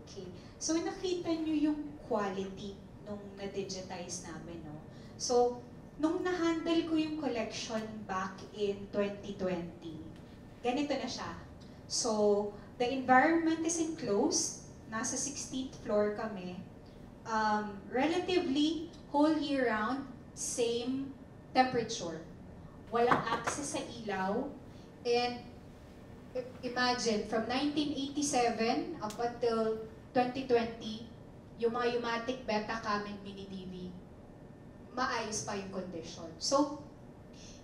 Okay. So, nakita nyo yung quality nung na-digitize namin, no? So, nung na-handle ko yung collection back in 2020, ganito na siya. So, the environment is enclosed. Nasa 16th floor kami. Relatively, whole year round, same temperature. Walang access sa ilaw. And imagine, from 1987 up until 2020, yung mga Umatic, Betacam, and Mini DV, maayos pa yung condition. So,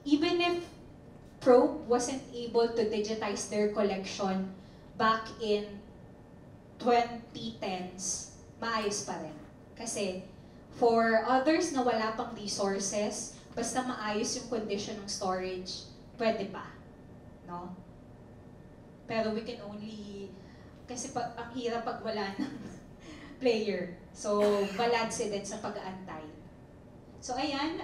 even if Probe wasn't able to digitize their collection back in 2010s, maayos pa rin. Kasi, for others na wala pang resources, basta maayos yung condition ng storage, pwede pa. No? Pero we can only, kasi ang hirap pag wala ng player. So, balanse din sa pag-aantay. So, ayan,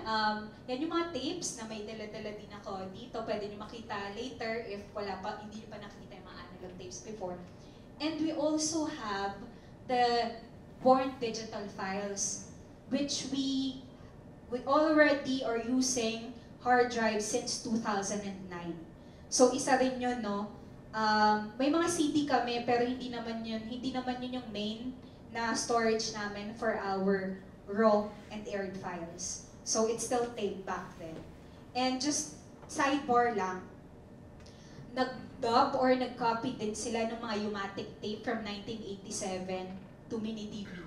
yan yung mga tapes na may dala-dala din ako dito. Pwede nyo makita later if wala pa, hindi nyo pa nakita yung mga analog tapes before. And we also have the Born Digital files, which we already are using hard drive since 2009. So, isa rin yun, no? May mga CD kami, pero hindi naman yun yung main na storage namin for our raw and aired files. So, it's still tape back then. And just sidebar lang, nag-dub or nag-copy din sila ng mga Umatic tape from 1987 to Mini DV.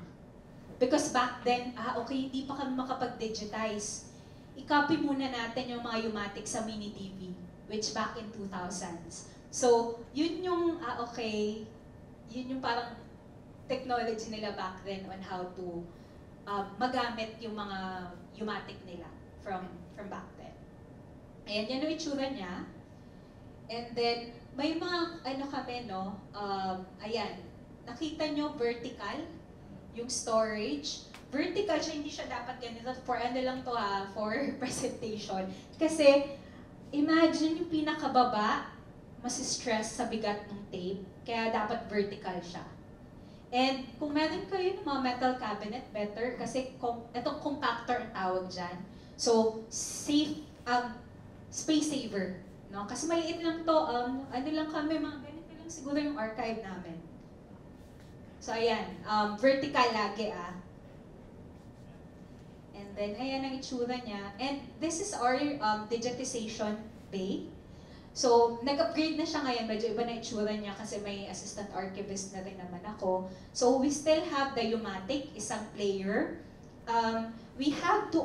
Because back then, okay, hindi pa kami makapag-digitize. I-copy muna natin yung mga Umatic sa Mini DV, which back in 2000s. So, yun yung, okay, yun yung parang technology nila back then on how to magamit yung mga Umatic nila from back then. Ayan, yan yung itsura niya. And then, may mga, kami, no, ayan, nakita nyo vertical, yung storage. Vertical siya, hindi siya dapat ganito. For ano lang to for presentation. Kasi, imagine yung pinakababa, masistress sa bigat ng tape, kaya dapat vertical siya. And kung meron kayo ng mga metal cabinet, better, kasi itong compactor ang tawag dyan. So, safe, space saver. No? Kasi maliit lang to, ano lang kami, mga ganito lang siguro yung archive namin. So, ayan, vertical lagi And then, ayan ang itsura niya. And this is our digitization bay. So, nag-upgrade na siya ngayon. Medyo iba na itsura niya kasi may assistant archivist na rin naman ako. So, we still have the Umatic, isang player. We have to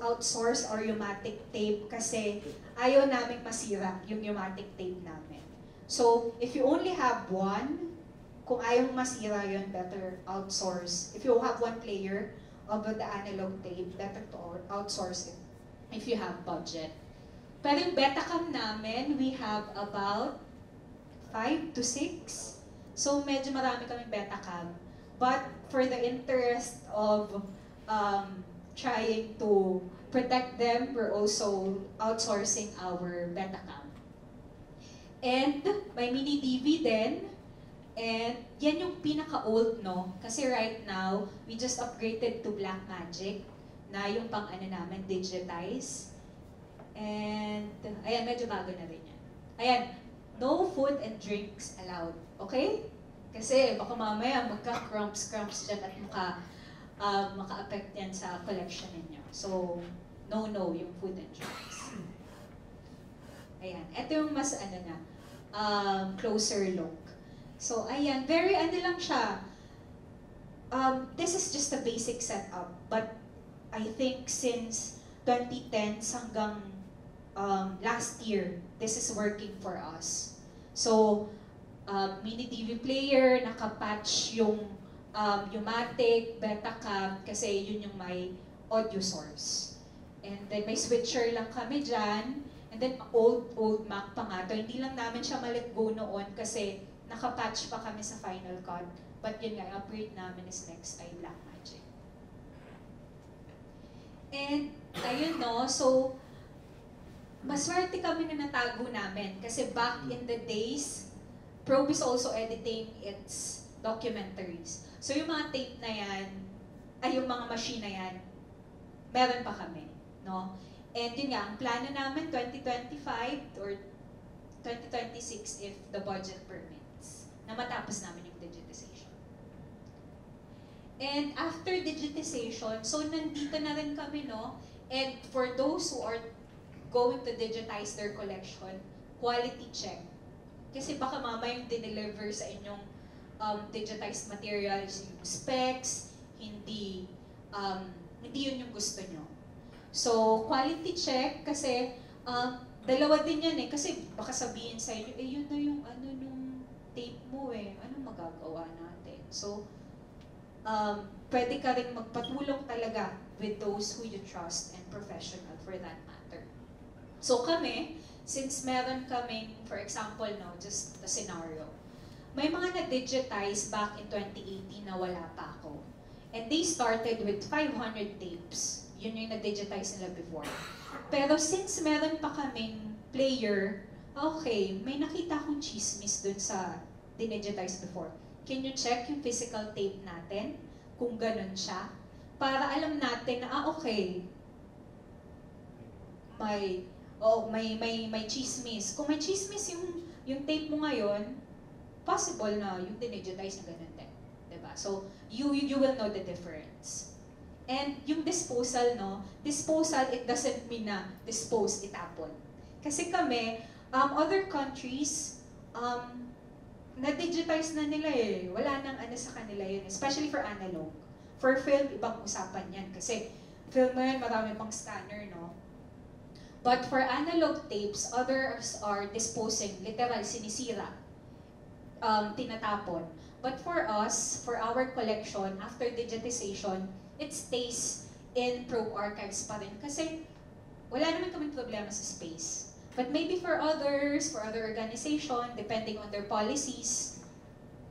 outsource our Umatic tape kasi ayaw namin masira yung Umatic tape namin. So, if you only have one, kung ayaw masira yun, better outsource. If you have one player of the analog tape, better to outsource it if you have budget. Pero yung Betacam namin, we have about 5 to 6. So, medyo marami kaming Betacam. But for the interest of trying to protect them, we're also outsourcing our Betacam. And may mini DV din. And yan yung pinaka-old, no? Kasi right now, we just upgraded to Blackmagic na yung pang ano namin, digitize. And, ayan, medyo bago na rin yan. Ayan, no food and drinks allowed. Okay? Kasi baka mamaya magka-crumbs dyan at maka-affect yan sa collection ninyo. So, no yung food and drinks. Ayan, ito yung mas ano na, closer look. So, ayan, very ano lang siya. This is just a basic setup, but I think since 2010 hanggang last year, this is working for us. So, mini TV player, nakapatch yung Umatic, Betacam, kasi yun yung may audio source. And then may switcher lang kami dyan. And then old Mac pa nga to. Hindi lang namin siya ma-let go noon kasi nakapatch pa kami sa Final Cut. But yun nga, upgrade namin is next ay Blackmagic. And ayun no, so maswerte kami na natago namin kasi back in the days, Probe is also editing its documentaries. So yung mga tape na yan, ay yung mga machine na yan, meron pa kami, no? And yun nga, ang plano namin 2025 or 2026 if the budget permits, na matapos namin yung digitization. And after digitization, so nandito na rin kami, no? And for those who are going to digitize their collection, quality check. Kasi baka mama yung dineliver sa inyong digitized materials, yung specs, hindi yun yung gusto nyo. So, quality check, kasi dalawa din yan eh. Kasi baka sabihin sa inyo, yun na yung ano nung tape mo eh. Ano magagawa natin? So, pwede ka rin magpatulong talaga with those who you trust and professional for that matter. So kami, since meron kaming, for example, no, just a scenario, may mga na-digitize back in 2018 na wala pa ako. And they started with 500 tapes. Yun yung na-digitize nila before. Pero since meron pa kaming player, okay, may nakita akong chismis dun sa dinigitize before. Can you check yung physical tape natin? Kung ganun siya. Para alam natin na, okay, may chismis. Kung may chismis yung tape mo ngayon, possible na yung dinigitize na ganun din. Diba? So, you will know the difference. And yung disposal, no? Disposal, it doesn't mean na dispose, itapon. Kasi kami, other countries, na-digitize na nila eh. Wala nang ano sa kanila yun, especially for analog. For film, ibang usapan yan. Kasi film na yun, marami pang scanner, no? But for analog tapes, others are disposing, literal, sinisira, tinatapon. But for us, for our collection, after digitization, it stays in Probe Archives pa rin. Kasi wala naman kaming problema sa space. But maybe for others, for other organization, depending on their policies,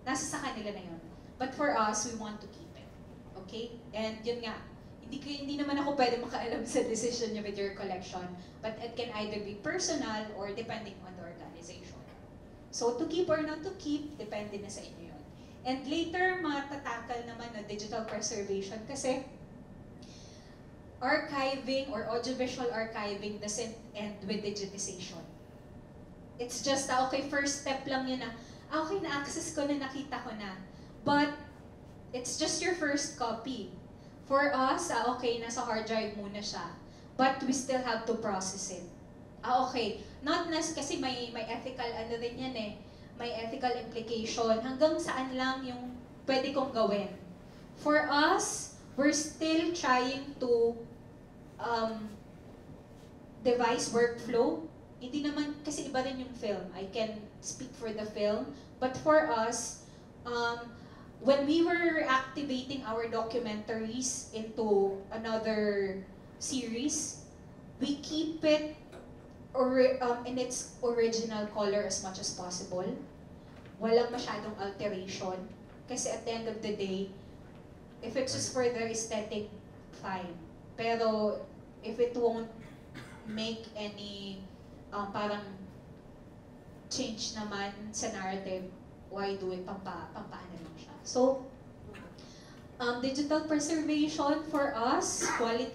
nasa sa kanila na yun. But for us, we want to keep it. Okay? And yun nga, hindi naman ako pwede makaalam sa decision niyo with your collection, but it can either be personal or depending on the organization. So to keep or not to keep, depende na sa inyo yun. And later, matatakal naman na digital preservation kasi archiving or audiovisual archiving doesn't end with digitization. It's just, okay, first step lang yun na, okay, na-access ko na, nakita ko na. But, it's just your first copy. For us, okay, nasa hard drive muna siya. But we still have to process it. Okay, not kasi may ethical ano rin yan eh. May ethical implication. Hanggang saan lang yung pwede kong gawin. For us, we're still trying to devise workflow. Hindi naman, kasi iba rin yung film. I can speak for the film. But for us, when we were activating our documentaries into another series, we keep it in its original color as much as possible. Walang masyadong alteration. Kasi at the end of the day, if it's just for the aesthetic, fine. Pero if it won't make any parang change naman sa narrative, why do it, pampaano lang siya. So, digital preservation for us,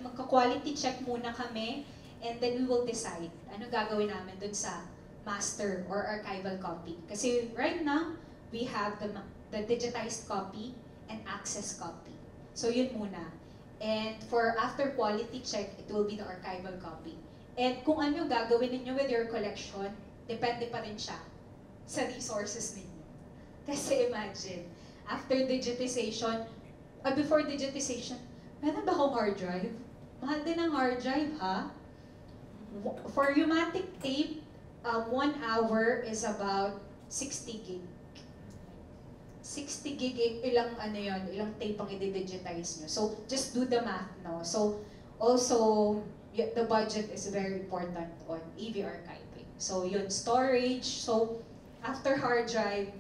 magka-quality check muna kami, and then we will decide ano gagawin namin dun sa master or archival copy. Kasi right now, we have the digitized copy and access copy. So yun muna. And for after quality check, it will be the archival copy. And kung ano yung gagawin ninyo with your collection, depende pa rin siya sa resources ninyo. Kasi imagine, after digitization, before digitization, meron ba akong hard drive? Mahal din ang hard drive, ha? For U-matic tape, 1 hour is about 60 gig. 60 gig, ilang tape ang i-digitize nyo. So, just do the math, no? So, also, the budget is very important on EV archiving. So, yun, storage. So, after hard drive,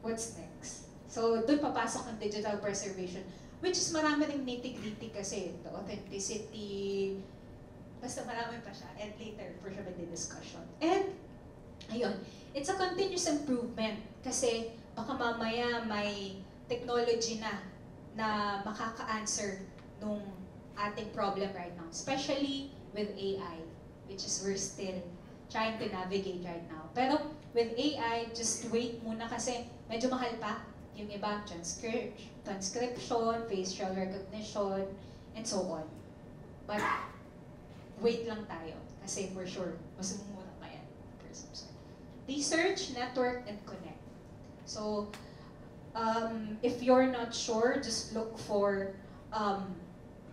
what's next? So, dun papasok ang digital preservation, which is marami ring nitty-gritty kasi, the authenticity, basta marami pa siya. And later, for sure, may discussion. And, ayun, it's a continuous improvement kasi baka mamaya may technology na makaka-answer nung ating problem right now. Especially with AI, which is we're still trying to navigate right now. Pero with AI, just wait muna kasi medyo mahal pa. Yung iba, transcription, facial recognition, and so on. But wait lang tayo kasi for sure, mas mumura pa yan. Research, network, and connect. So, if you're not sure, just look for,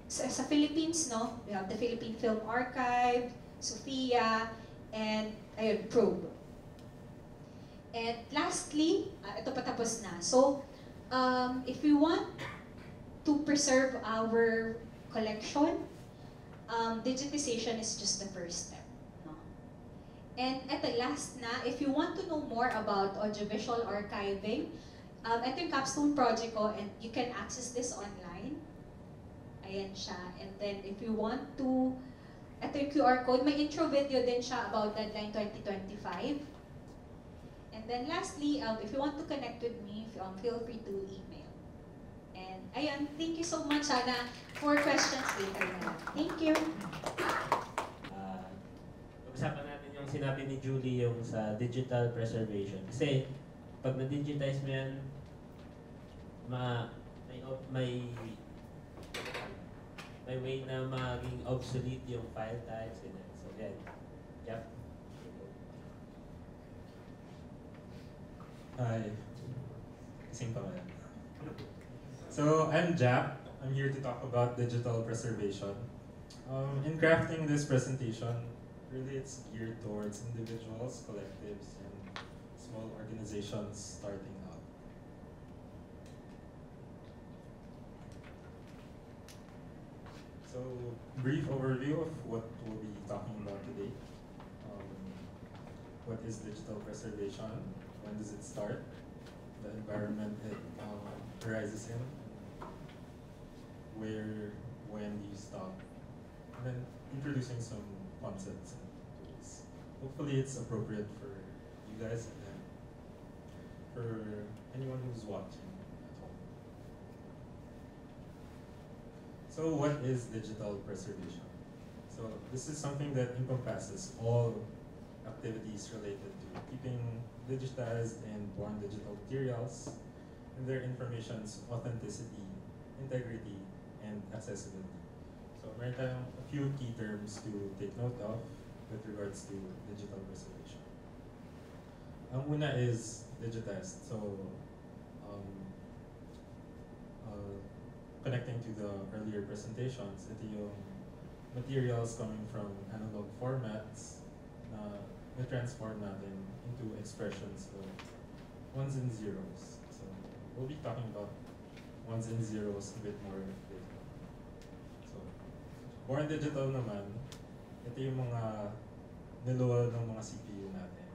sa Philippines, no? We have the Philippine Film Archive, Sophia, and ayun, Probe. And lastly, ito patapos na. So, if we want to preserve our collection, digitization is just the first step. And at the last na, if you want to know more about audiovisual archiving, ito yung capstone project ko, and you can access this online. Ayan siya. And then if you want to, ito yung QR code, may intro video din siya about Deadline 2025. And then lastly, if you want to connect with me, feel free to email. And ayun, thank you so much, Sana, for questions later na. Thank you. Pag-usapan natin yung sinabi ni Julie yung sa digital preservation. Kasi pag na-digitize mo yan, may way na maging obsolete yung file types. So yan. Yep. Hi. Kasing pa ba yan? So, I'm Jack. I'm here to talk about digital preservation. In crafting this presentation, really it's geared towards individuals, collectives, and small organizations starting out. So, brief overview of what we'll be talking about today. What is digital preservation? When does it start? The environment it arises in? Where, when do you stop? And then introducing some concepts and tools. Hopefully it's appropriate for you guys and then for anyone who's watching at home. So what is digital preservation? So this is something that encompasses all activities related to keeping digitized and born digital materials and their information's authenticity, integrity, and accessibility. So meron tayong a few key terms to take note of with regards to digital preservation. Ang una is digitized. So connecting to the earlier presentations, ito yung materials coming from analog formats na na-transform natin into expressions of ones and zeros. So we'll be talking about ones and zeros a bit more later. So, born digital naman, ito yung mga niluwal ng mga CPU natin.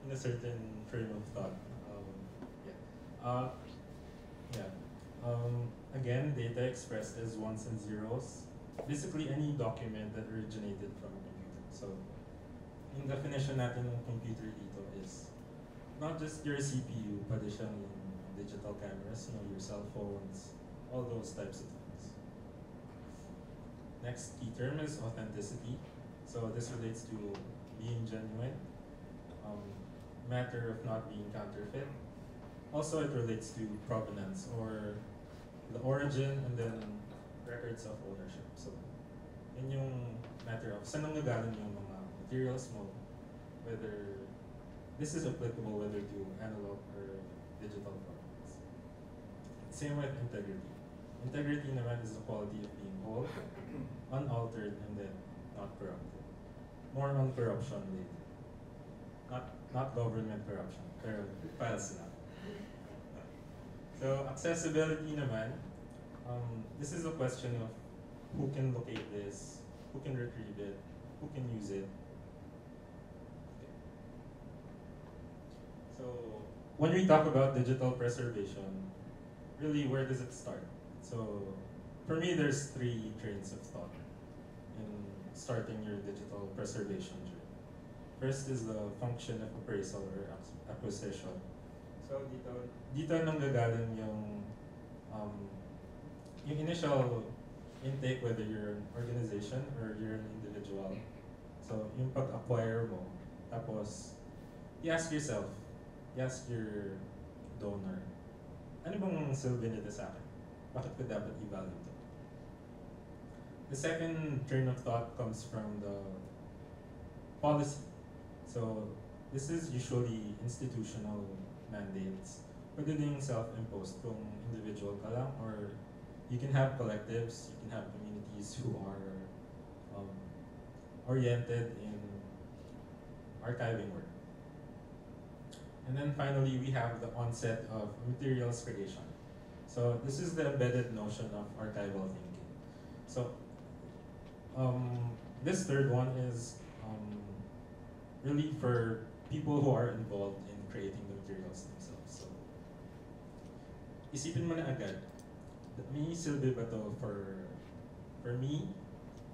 In a certain frame of thought. Again, data expressed as ones and zeros. Basically, any document that originated from a computer. So, yung definition natin ng computer dito is not just your CPU, pati siyang yung digital cameras, your cell phones, all those types of things. Next key term is authenticity. So this relates to being genuine, matter of not being counterfeit. Also, it relates to provenance, or the origin and then records of ownership. So, yun yung matter of saan nanggagaling yung mga materials mo, whether this is applicable whether to analog or digital formats. Same with integrity. Integrity naman is the quality of being whole, unaltered, and then not corrupted. More on corruption later. Not government corruption, pero files lang. So accessibility naman, this is a question of who can locate this, who can retrieve it, who can use it. Okay. So when we talk about digital preservation, really where does it start? So for me, there's 3 trains of thought in starting your digital preservation journey. First is the function of appraisal or acquisition. So dito nanggagaling yung initial intake, whether you're an organization or you're an individual. So yung pag-acquire mo, tapos you ask yourself, you ask your donor, ano bang silbi nito sa akin? Bakit ko dapat i-value ito? The second train of thought comes from the policy. So this is usually institutional mandates. Pwede ding self-imposed kung individual ka lang, or you can have collectives, you can have communities who are oriented in archiving work. And then finally, we have the onset of materials creation. So this is the embedded notion of archival thinking. So this third one is really for people who are involved in creating the materials themselves. So isipin mo na agad, may silbi ba to for me,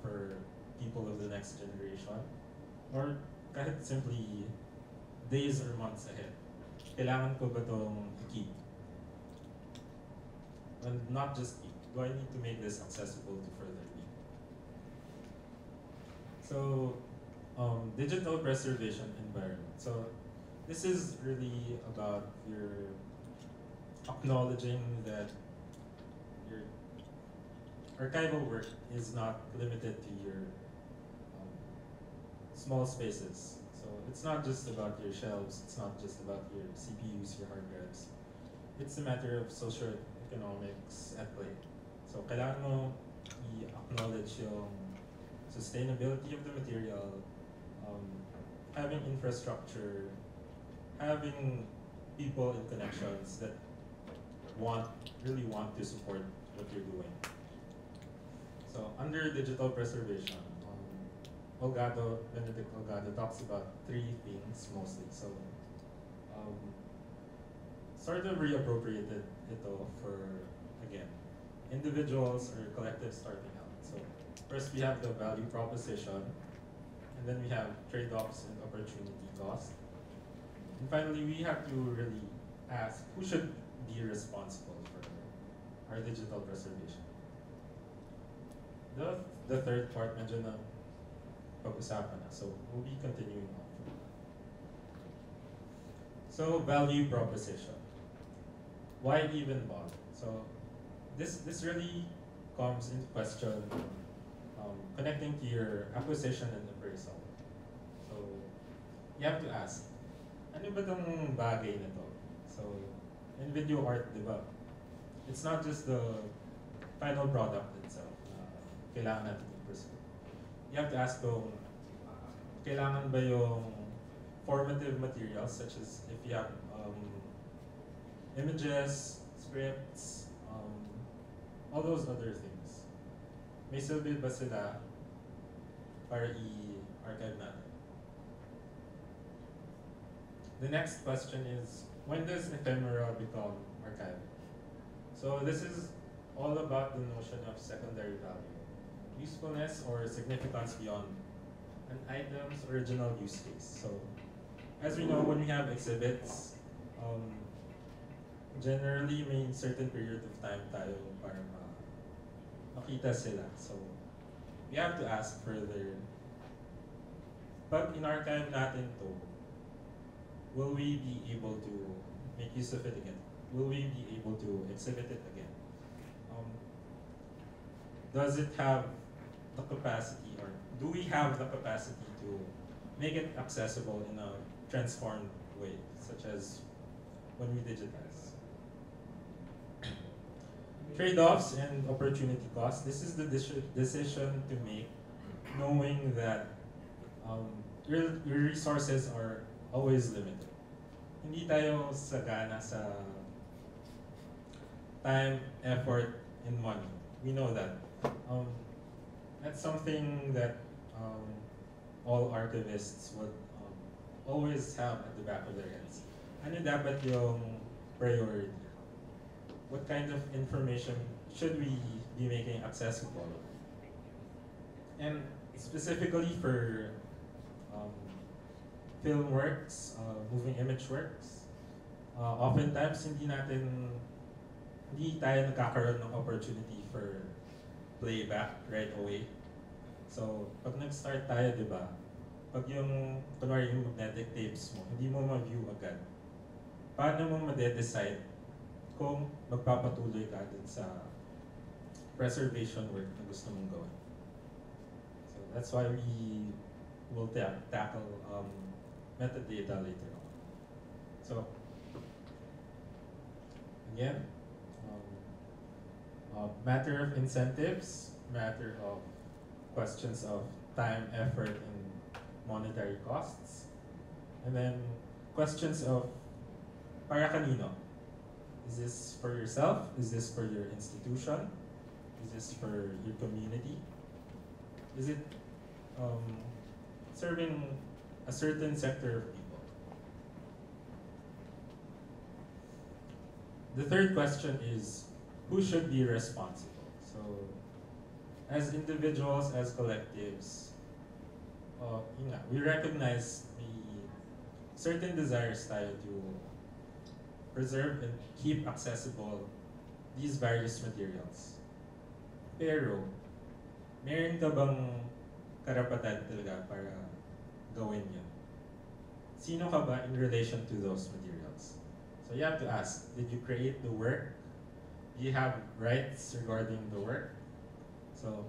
for people of the next generation, or kahit simply days or months ahead? Kailangan ko ba itong i-keep? And not just keep, do I need to make this accessible to further people? So digital preservation environment. So this is really about your acknowledging that your archival work is not limited to your small spaces. So it's not just about your shelves, it's not just about your CPUs, your hard drives. It's a matter of socio-economics at play. So kailangan mo i-acknowledge yung sustainability of the material, having infrastructure, having people and connections that really want to support what you're doing. So under digital preservation, Benedict Olgado talks about 3 things mostly. So sort of reappropriated ito for, again, individuals or collectives starting out. So first we have the value proposition, and then we have trade-offs and opportunity cost. And finally, we have to really ask who should be responsible for our digital preservation. The third part, medyo na pag-usapan na. So we'll be continuing on from that. So value proposition. Why even bother? So this really comes into question connecting to your acquisition and appraisal. So you have to ask, ano ba tong bagay na to? So in video art, di ba? It's not just the final product itself na kailangan natin i-pursue. You have to ask kung kailangan ba yung formative materials, such as if you have images, scripts, all those other things. May silbi ba sila para i-archive natin? The next question is, when does ephemera become archival? So this is all about the notion of secondary value, usefulness or significance beyond an item's original use case. So, as we know, when we have exhibits, generally may certain period of time tayo para makita sila. So, we have to ask further, pag in-archive natin to, will we be able to make use of it again? Will we be able to exhibit it again? Does it have the capacity, or do we have the capacity to make it accessible in a transformed way, such as when we digitize? Trade-offs and opportunity costs. This is the decision to make, knowing that your resources are always limited. Hindi tayo sagana sa time, effort, and money. We know that. That's something that all archivists would always have at the back of their heads. Ano dapat yung priority? What kind of information should we be making accessible? And specifically for film works, moving image works, oftentimes hindi tayo nagkakaroon ng opportunity for playback right away. So, pag nag-start tayo, di ba? Pag yung, kunwari yung magnetic tapes mo, hindi mo ma-view agad. Paano mo ma-decide kung magpapatuloy ka dun sa preservation work na gusto mong gawin? So, that's why we will tackle metadata later on. So, again, matter of incentives, matter of questions of time, effort, and monetary costs. And then questions of para kanino? Is this for yourself? Is this for your institution? Is this for your community? Is it serving a certain sector of people? The third question is, who should be responsible? So, as individuals, as collectives, we recognize the certain desires tayo to preserve and keep accessible these various materials. Pero, meron ka bang karapatan talaga para gawin yun? Sino ka ba in relation to those materials? So you have to ask, did you create the work? Do you have rights regarding the work? So,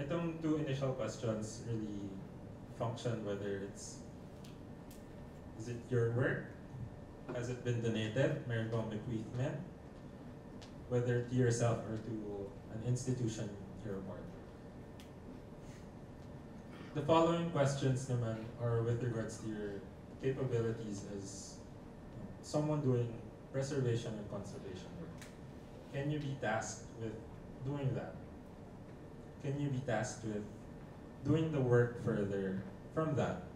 itong two initial questions really function whether is it your work? Has it been donated? Meron bang bequeathment? Whether to yourself or to an institution you're a part of. The following questions naman are with regards to your capabilities as someone doing preservation and conservation work. Can you be tasked with doing that? Can you be tasked with doing the work further from that?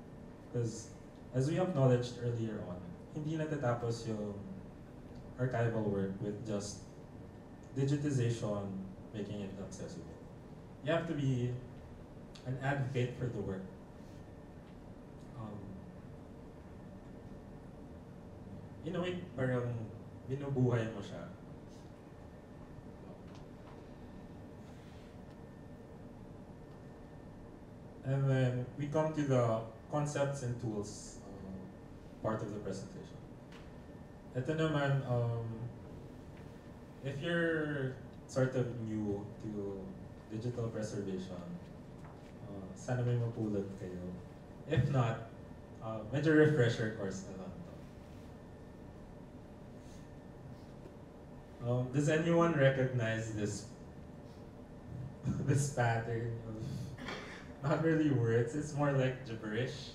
Because as we acknowledged earlier on, hindi natatapos yung archival work with just digitization, making it accessible. You have to be an advocate for the work. In a way, parang binubuhay mo siya. And then we come to the concepts and tools part of the presentation. Ito naman, if you're sort of new to digital preservation, sana may mapulot kayo. If not, medyo refresher course na lang to. Does anyone recognize this this pattern of not really words, it's more like gibberish?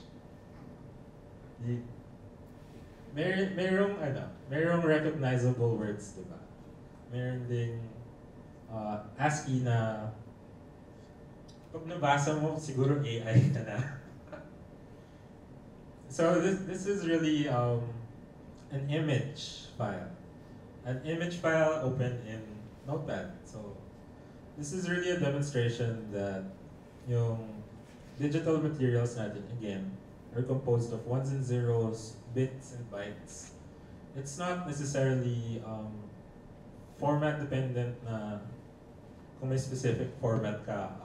Merong recognizable words, diba? Meron ding ASCII na pag nabasa mo, siguro AI ka na. So this is really an image file. An image file open in Notepad. So this is really a demonstration that yung digital materials natin, again, are composed of ones and zeros, bits and bytes. It's not necessarily format dependent na kung may specific format ka,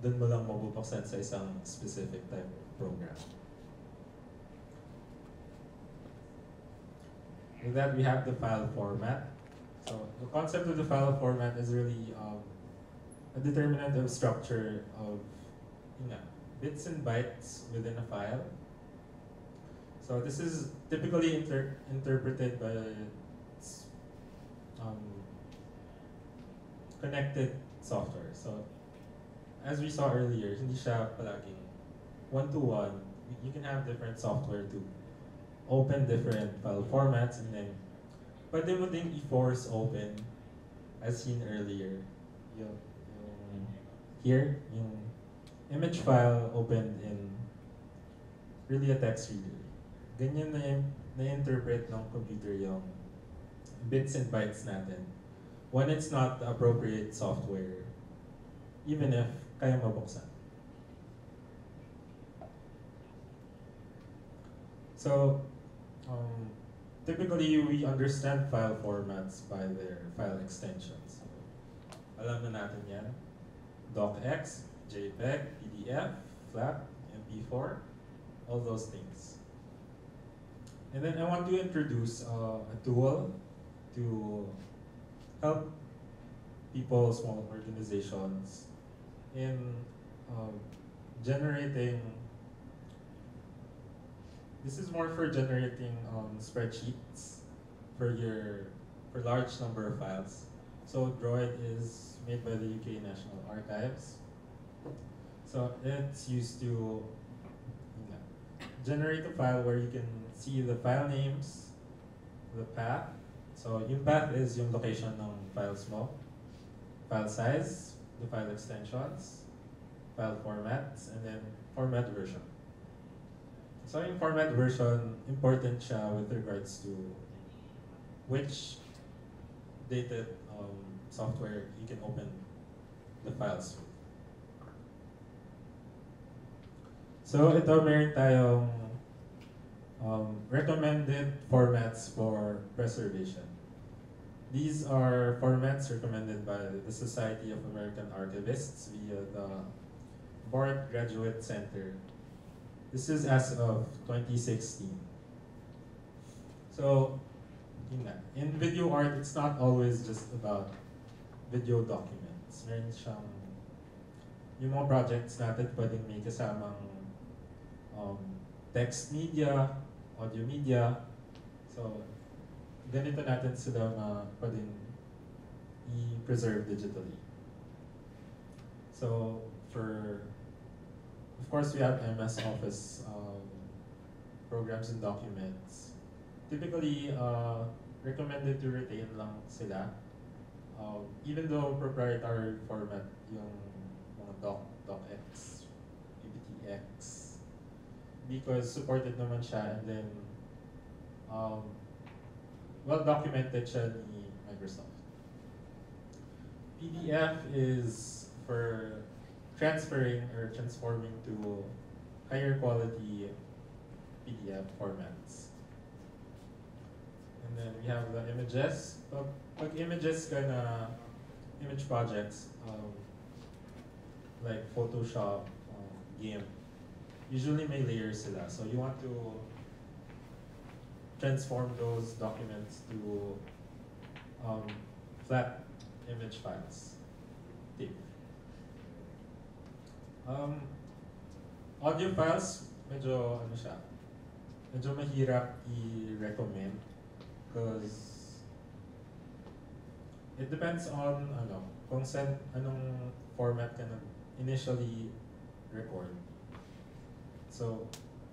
dun mo lang mabubuksan sa isang specific type of program. With that, we have the file format. So the concept of the file format is really a determinant of structure of bits and bytes within a file. So this is typically interpreted by connected software. So as we saw earlier, hindi siya palaging one-to-one. You can have different software to open different file formats, and then pwede mo ding i-force open, as seen earlier. Here, yung image file opened in really a text reader. Ganyan na-interpret ng computer yung bits and bytes natin when it's not the appropriate software, even if kaya mabuksan. So, typically we understand file formats by their file extensions. So, alam na natin yan. DocX, JPEG, PDF, FLAC, MP4, all those things. And then I want to introduce a tool to help people, small organizations, in generating. This is more for generating spreadsheets for large number of files. So Droid is made by the UK National Archives. So it's used to generate a file where you can see the file names, the path. So yung path is yung location ng files mo, file size, the file extensions, file formats, and then format version. So yung format version, important siya with regards to which dated software you can open the files with. So ito, meron tayong recommended formats for preservation. These are formats recommended by the Society of American Archivists via the Bard Graduate Center. This is as of 2016. So, in video art, it's not always just about video documents. Meron siyang, yung mga projects natin pwedeng may kasamang text media, audio media. So, ganito natin sila na pwedeng i-preserve digitally. So, of course, we have MS Office programs and documents. Typically, recommended to retain lang sila. Even though proprietary format yung mga DocX, PPTX, because supported naman siya, and then well documented siya ni Microsoft. PDF is for transferring or transforming to higher quality PDF formats. And then we have the images. Pag images ka na image projects, like Photoshop, GIMP, usually may layers sila. So you want to transform those documents to flat image files. TIFF. Audio files, medyo mahirap i-recommend because it depends on kung anong format ka initially record. So,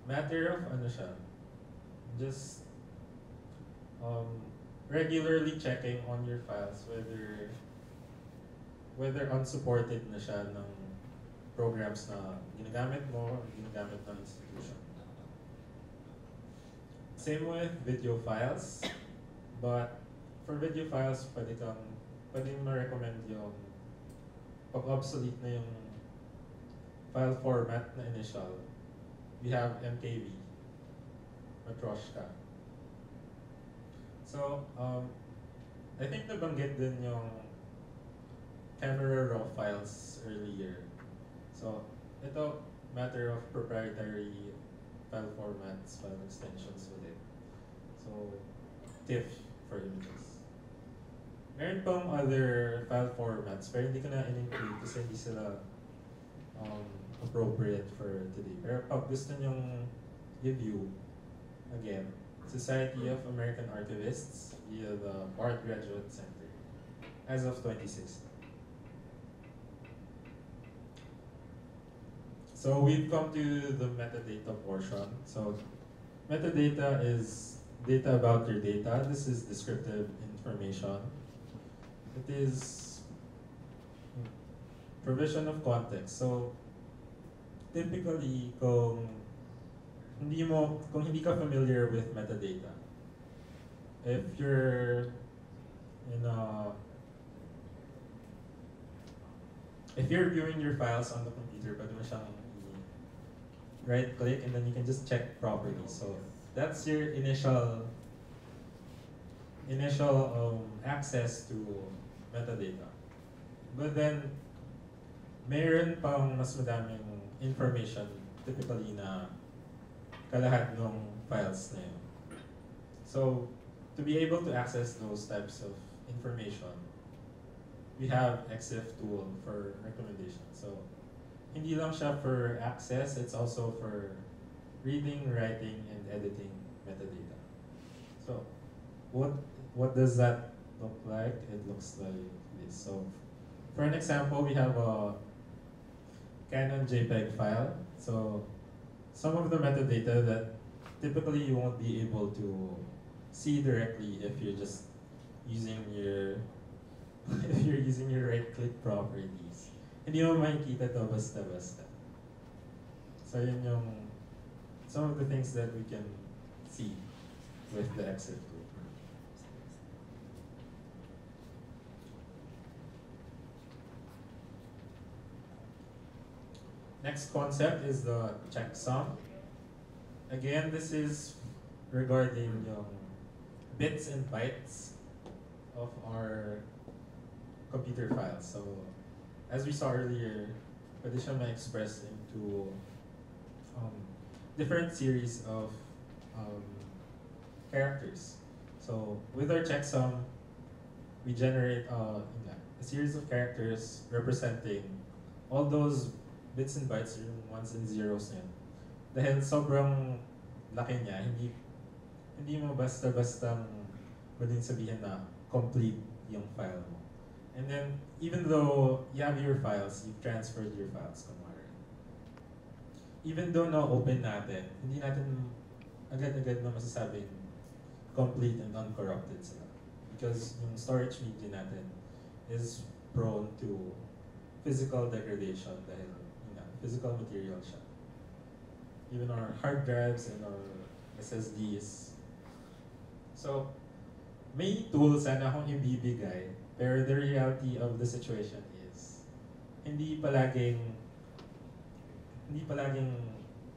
matter of just regularly checking on your files whether unsupported na siya ng programs na ginagamit mo or ginagamit ng institution. Same with video files, but for video files, pwedeng ma-recommend yung pag-obsolete na yung file format na initial, we have MKV, Matryoshka. So, I think nabanggit din yung camera raw files earlier. So, ito, matter of proprietary file formats, file extensions with it. So, TIFF for images. Meron pang other file formats, pero hindi ko na in-include kasi hindi sila appropriate for today. Pero pag gusto nyong i-view, again, Society of American Archivists via the Bard Graduate Center as of 2016. So we've come to the metadata portion. So metadata is data about your data. This is descriptive information. It is provision of context. So typically, kung hindi ka familiar with metadata, if you're if you're viewing your files on the computer, pwede mo siyang right-click and then you can just check properties. So that's your initial access to metadata. But then, mayroon pang mas madaming information typically na kalahat ng files na yun. So, to be able to access those types of information, we have EXIF tool for recommendation. So, hindi lang siya for access, it's also for reading, writing, and editing metadata. So, what does that look like? It looks like this. So, for an example, we have a Canon JPEG file. So, some of the metadata that typically you won't be able to see directly if you're just using your right-click properties. Hindi mo makikita to basta-basta. So yun yung some of the things that we can see with the EXIF tool. Next concept is the checksum. Again, this is regarding yung bits and bytes of our computer files. So, as we saw earlier, pwede siya ma-express into different series of characters. So, with our checksum, we generate a series of characters representing all those bits and bytes, yung ones and zeros niya. Dahil sobrang laki niya, hindi mo basta-bastang pwedeng sabihin na complete yung file mo. And then, even though you have your files, you've transferred your files, kumari. Even though na-open natin, hindi natin agad-agad na masasabing complete and uncorrupted sila. Because yung storage media natin is prone to physical degradation dahil physical material siya. Even our hard drives and our SSDs. So, may tools sana akong ibibigay, pero the reality of the situation is, hindi palaging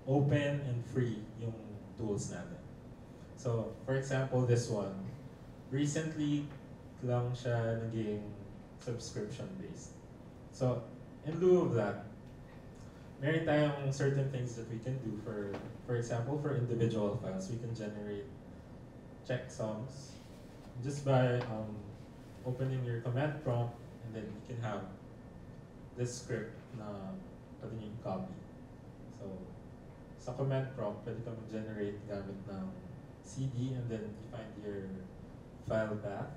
open and free yung tools natin. So, for example, this one, recently lang siya naging subscription-based. So, in lieu of that, meron tayong certain things that we can do for example, for individual files, we can generate checksums just by opening your command prompt, and then you can have this script na pwede nyo copy. So, sa command prompt, pwede ka mag-generate gamit ng CD, and then you find your file path.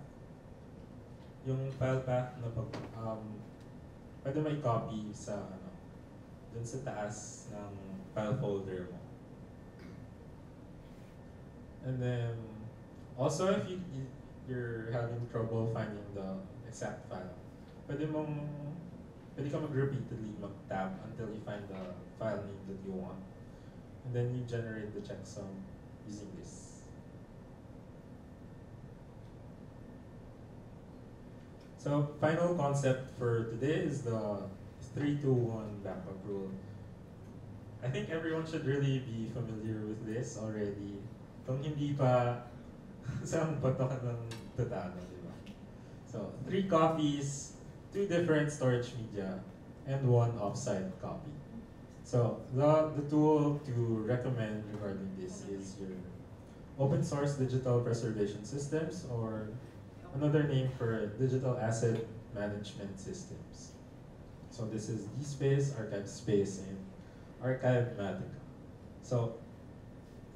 Yung file path na pwede may copy sa dun sa taas ng file folder mo. And then, also if you're having trouble finding the exact file, pwede ka mag-repeatedly mag-tab until you find the file name that you want. And then you generate the checksum using this. So, final concept for today is the 3-2-1 backup rule. I think everyone should really be familiar with this already. Kung hindi pa, saan pa to ka ng tatalo, di ba? So, 3 copies, 2 different storage media, and 1 offsite copy. So, the tool to recommend regarding this is your open source digital preservation systems, or another name for digital asset management systems. So this is DSpace, ArchiveSpace, and Archivematica. So,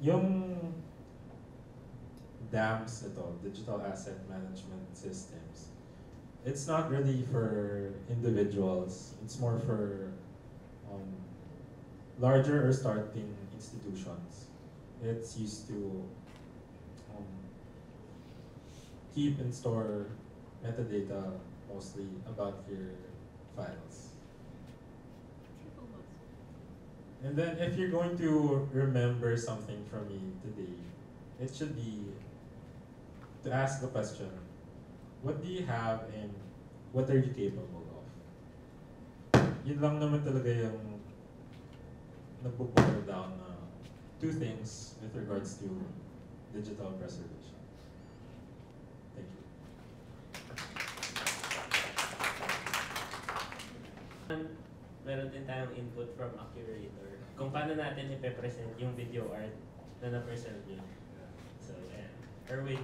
yung DAMS ito, Digital Asset Management Systems, it's not really for individuals. It's more for larger or starting institutions. It's used to keep and store metadata mostly about your files. And then if you're going to remember something from me today, it should be to ask the question, what do you have and what are you capable of? Yun lang naman talaga yung nagpo-boil down na 2 things with regards to digital preservation. Thank you. Meron din tayong input from a curator kung paano natin ipe-present yung video art na na-present niyo. So, yeah. Erwin.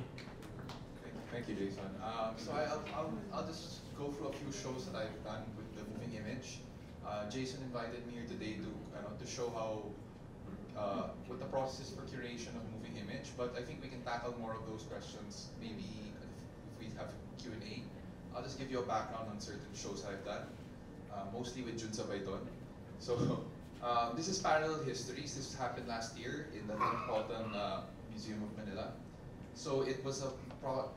Thank you, Jason. So I'll just go through a few shows that I've done with the moving image. Jason invited me here today to show how what the process is for curation of moving image, but I think we can tackle more of those questions maybe if we have Q&A. I'll just give you a background on certain shows that I've done, mostly with Jun Sabayton. So this is Parallel Histories. This happened last year in the Metropolitan Museum of Manila. So it was a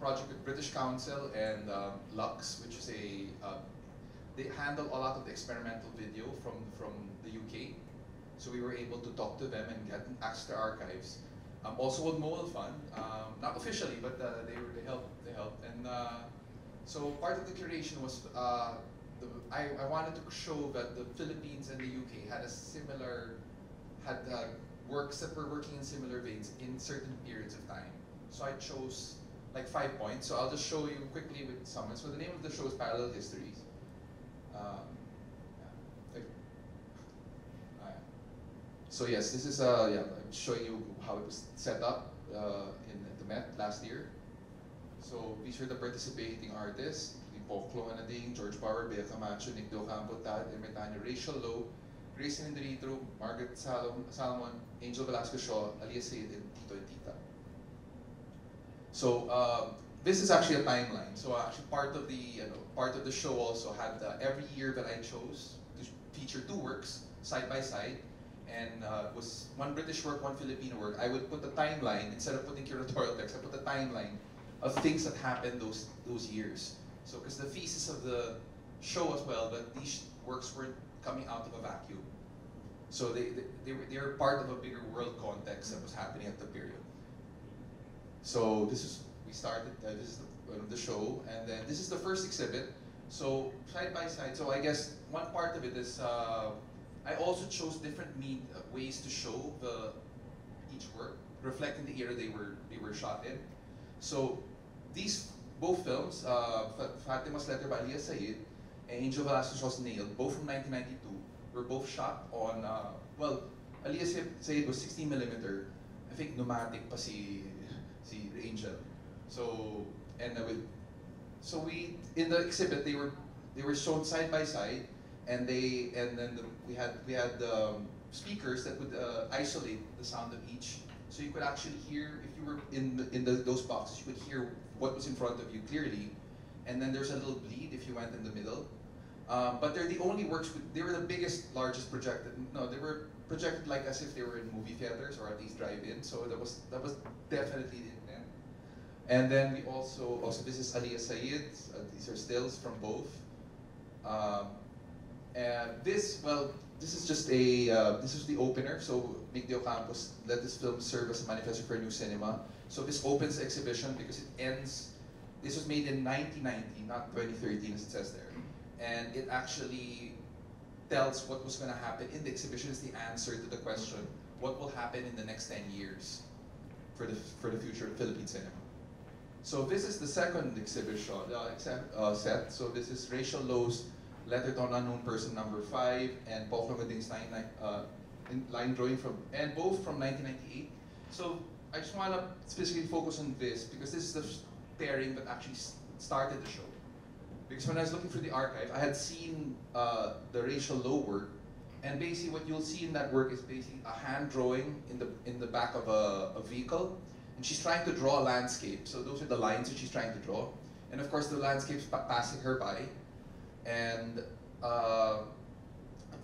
project with British Council and Lux, which is they handle a lot of the experimental video from the UK. So we were able to talk to them and get access to archives. Also with Mobile Fund, not officially, but they helped. And so part of the curation was I wanted to show that the Philippines and the UK had works that were working in similar veins in certain periods of time. So I chose like 5 points. So I'll just show you quickly with some. So the name of the show is Parallel Histories. So yes, this is I'm showing you how it was set up in the Met last year. So these are the participating artists: Poclo Anading, George Bauer, Bea Camacho, Nick Docampo, Tad Ermitano, Rachel Lowe, Grace Nindrito, Margaret Salomon, Angel Velasco Shaw, Alias Sayed, and Tito and Tita. So this is actually a timeline. So actually part of the show also had every year that I chose to feature 2 works side by side, and was 1 British work, 1 Filipino work. I would put the timeline instead of putting curatorial text. I put the timeline of things that happened those years. So because the thesis of the show as well, that these works weren't coming out of a vacuum. So they're part of a bigger world context that was happening at the period. So we started, this is the show, and then this is the first exhibit. So side by side, so I guess one part of it is, I also chose different ways to show each work, reflecting the era they were shot in. So these both films, Fatima's Letter by Alias Sayed and Angel Velasco Shaw's Nailed, both from 1992, were both shot on, Alias Sayed was 16mm. I think pneumatic pa si Angel. So we in the exhibit they were shown side by side, and then we had speakers that would isolate the sound of each, so you could actually hear, if you were in those boxes, you could hear what was in front of you clearly, and then there's a little bleed if you went in the middle. But they're the only works. They were the biggest, largest projected. No, they were projected like as if they were in movie theaters or at least drive-in. So that was definitely the intent. And then we also this is Alias Sayed. These are stills from both. And this is just this is the opener. So Nick Campos let this film serve as a manifesto for new cinema. So this opens the exhibition because it ends. This was made in 1990, not 2013 as it says there. And it actually tells what was going to happen in the exhibition, is the answer to the question, what will happen in the next 10 years for the future of Philippine cinema. So this is the second exhibition set. So this is Rachel Lowe's Letter to an Unknown Person #5 and Paul Clomading's line drawing and both from 1998. So I just want to specifically focus on this because this is the pairing that actually started the show. Because when I was looking for the archive, I had seen the Rachel Lowe work, and basically what you'll see in that work is basically a hand drawing in the back of a vehicle, and she's trying to draw a landscape. So those are the lines that she's trying to draw, and of course the landscape's passing her by, and of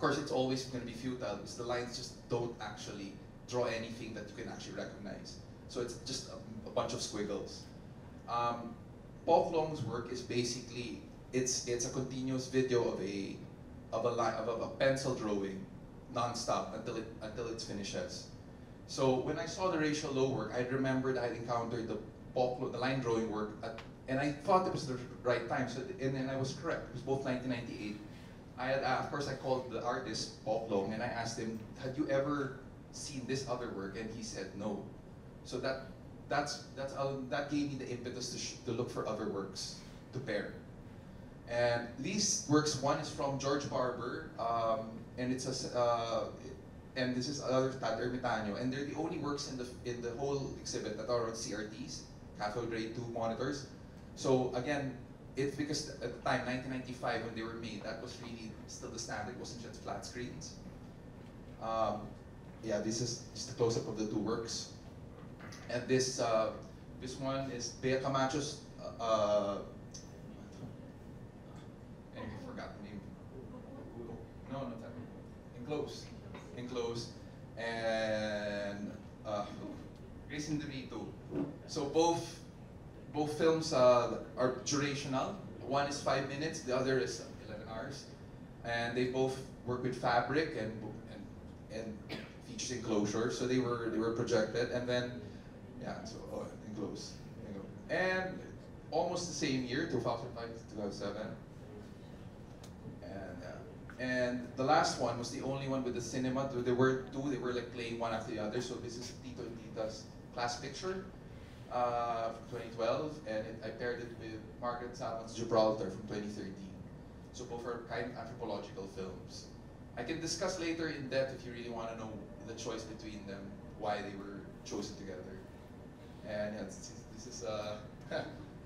course it's always going to be futile because the lines just don't actually draw anything that you can actually recognize. So it's just a bunch of squiggles. Paul Klong's work is basically it's a continuous video of a pencil drawing, non-stop until it finishes. So when I saw the Rachel Lowe work, I remembered I had encountered the line drawing work, and I thought it was the right time. So and I was correct. It was both 1998. Of course, I called the artist Paul Klong and I asked him, "Had you ever seen this other work?" And he said no. So that gave me the impetus to look for other works to pair. And these works, one is from George Barber, and it's and this is other Tad Ermitaño, and they're the only works in the whole exhibit that are on CRTs, cathode ray tube monitors. So again, it's because at the time, 1995, when they were made, that was really still the standard. It wasn't just flat screens. Yeah, this is just a close-up of the two works. And this one is Bea Camacho's, and I forgot the name. No, not that one. Enclosed. And Grace and Dorito. So both films are durational. One is 5 minutes, the other is 11 hours. And they both work with fabric and features enclosure. So they were projected, and then yeah, so enclosed. And almost the same year, 2005 to 2007. And the last one was the only one with the cinema. There were two, they were like playing one after the other. So this is Tito and Tita's class picture from 2012, and I paired it with Margaret Salmon's Gibraltar from 2013. So both are kind of anthropological films. I can discuss later in depth if you really want to know the choice between them, why they were chosen together. And yeah,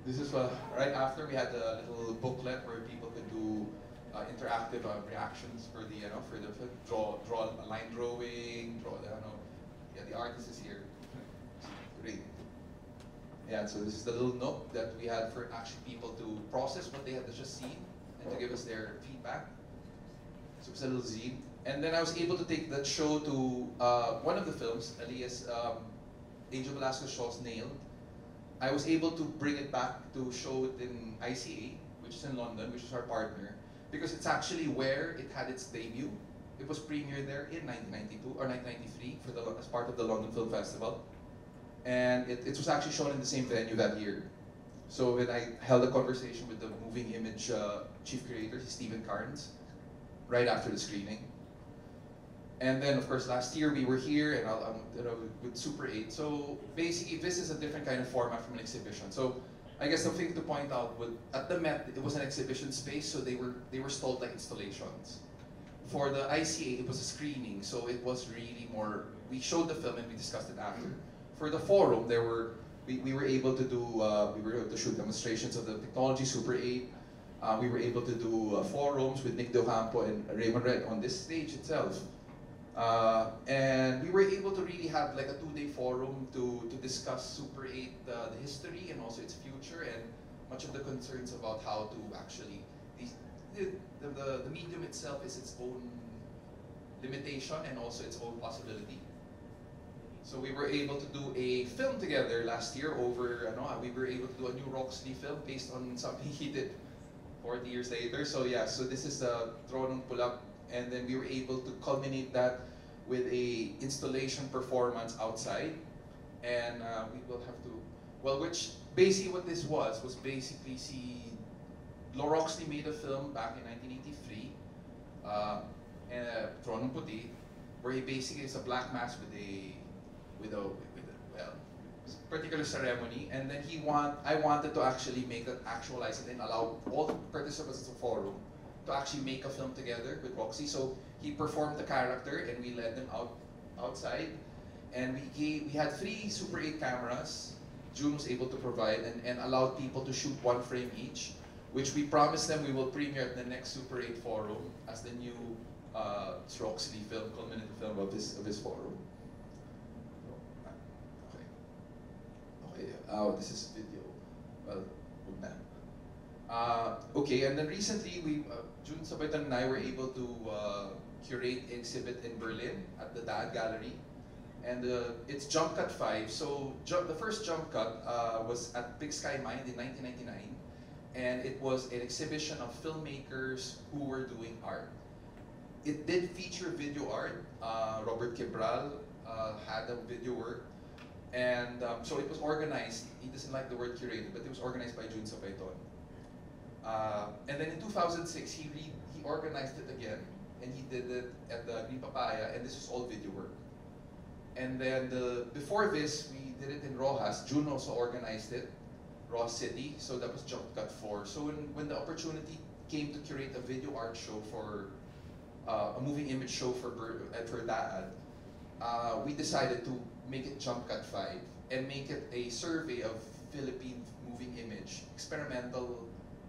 this is right after we had a little booklet where people could do interactive reactions for the draw a line drawing, the artist is here. Great. Yeah, so this is the little nook that we had for actually people to process what they had just seen and to give us their feedback. So it's a little zine. And then I was able to take that show to one of the films, alias Angel Velasquez Shaw's Nailed. I was able to bring it back to show it in ICA, which is in London, which is our partner, because it's actually where it had its debut. It was premiered there in 1992 or 1993 as part of the London Film Festival. And it was actually shown in the same venue that year. So when I held a conversation with the Moving Image chief curator, Stephen Carnes, right after the screening. And then, of course, last year we were here and with Super 8. So basically, this is a different kind of format from an exhibition. So I guess the thing to point out, at the Met, it was an exhibition space, so they were stalled like installations. For the ICA, it was a screening, so it was really more. We showed the film and we discussed it after. For the forum, we were able to shoot demonstrations of the technology, Super 8. We were able to do forums with Nick Docampo and Raymond Red on this stage itself. And we were able to really have like a 2-day forum to discuss Super 8, the history and also its future, and much of the concerns about how to actually, the medium itself is its own limitation and also its own possibility. So we were able to do a film together last year over, we were able to do a new Roxley film based on something he did 40 years later. So yeah, so this is the Tronong Pulap, and then we were able to culminate that with a installation performance outside. And we will have to, which basically what this was basically Laura Roxley made a film back in 1983. Tronong Puti, where he basically is a black mass with a well, particular ceremony, and then I wanted to actually make that actualize it and allow all the participants of the forum to actually make a film together with Roxy. So he performed the character, and we led them outside, and we had 3 Super 8 cameras. June was able to provide and allowed people to shoot 1 frame each, which we promised them we will premiere at the next Super 8 forum as the new Roxy film, culminating film of this forum. Oh, this is video. Well, wag na. Okay, and then recently, June Sabayton and I were able to curate an exhibit in Berlin at the Dad Gallery. And it's Jump Cut 5. So the first Jump Cut was at Big Sky Mind in 1999. And it was an exhibition of filmmakers who were doing art. It did feature video art. Robert Cabral had a video work. And so it was organized. He doesn't like the word curated, but it was organized by June Sabayton. And then in 2006, he organized it again, and he did it at the Green Papaya, and this was all video work. And then before this, we did it in Rojas. June also organized it, Rojas City, so that was Jump Cut 4. So when the opportunity came to curate a video art show for a moving image show for DAAD, we decided to make it Jump Cut 5 and make it a survey of Philippine moving image, experimental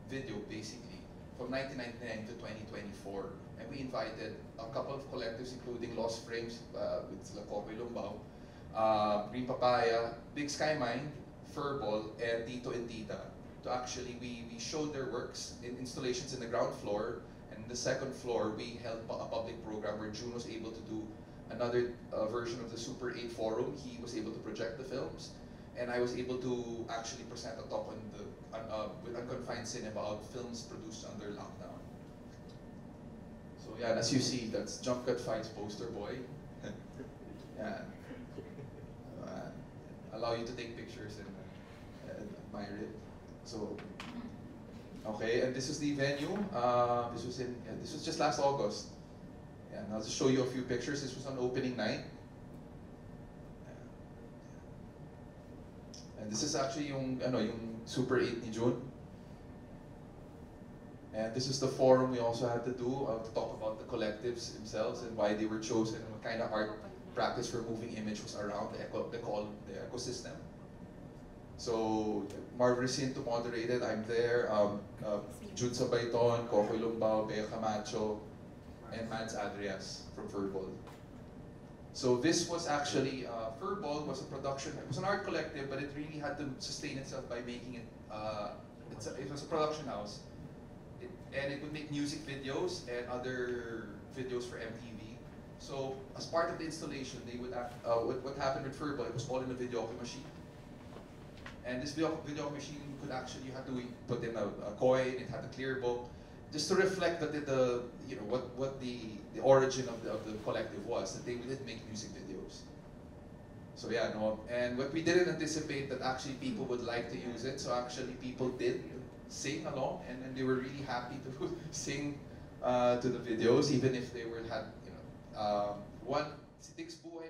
video basically, from 1999 to 2024. And we invited a couple of collectives including Lost Frames with Kokoy Lumbao, Green Papaya, Big Sky Mind, Furball, and Tito and Tita. To actually, we showed their works in installations in the ground floor, and in the second floor we held a public program where June was able to do another version of the Super 8 forum. He was able to project the films, and I was able to actually present a talk on with Unconfined Cinema about films produced under lockdown. So yeah, as you see, that's Jump Cut 5's poster boy. Yeah. Allow you to take pictures and admire it. So, okay, and this is the venue. This was just last August. And I'll just show you a few pictures. This was on opening night. And this is actually yung Super 8 ni June. And this is the forum we also had to do to talk about the collectives themselves and why they were chosen and what kind of art practice for moving image was around the ecosystem. So Marv Recinto moderated, I'm there, June Sabayton, Kokoy Lumbao, Bea Camacho, and Mads Adrias from Furball. So this was actually, Furball was a production, it was an art collective, but it really had to sustain itself by making it, it was a production house. And it would make music videos and other videos for MTV. So as part of the installation, they would what happened with Furball, it was all in a videoke machine. And this videoke machine could actually, you had to put in a coin, it had a clear book, just to reflect that what the origin of the collective was, that they did make music videos. So yeah, no, and what we didn't anticipate that actually people would like to use it. So actually people did sing along, and they were really happy to sing to the videos, even if they had one. Si Tix Buhay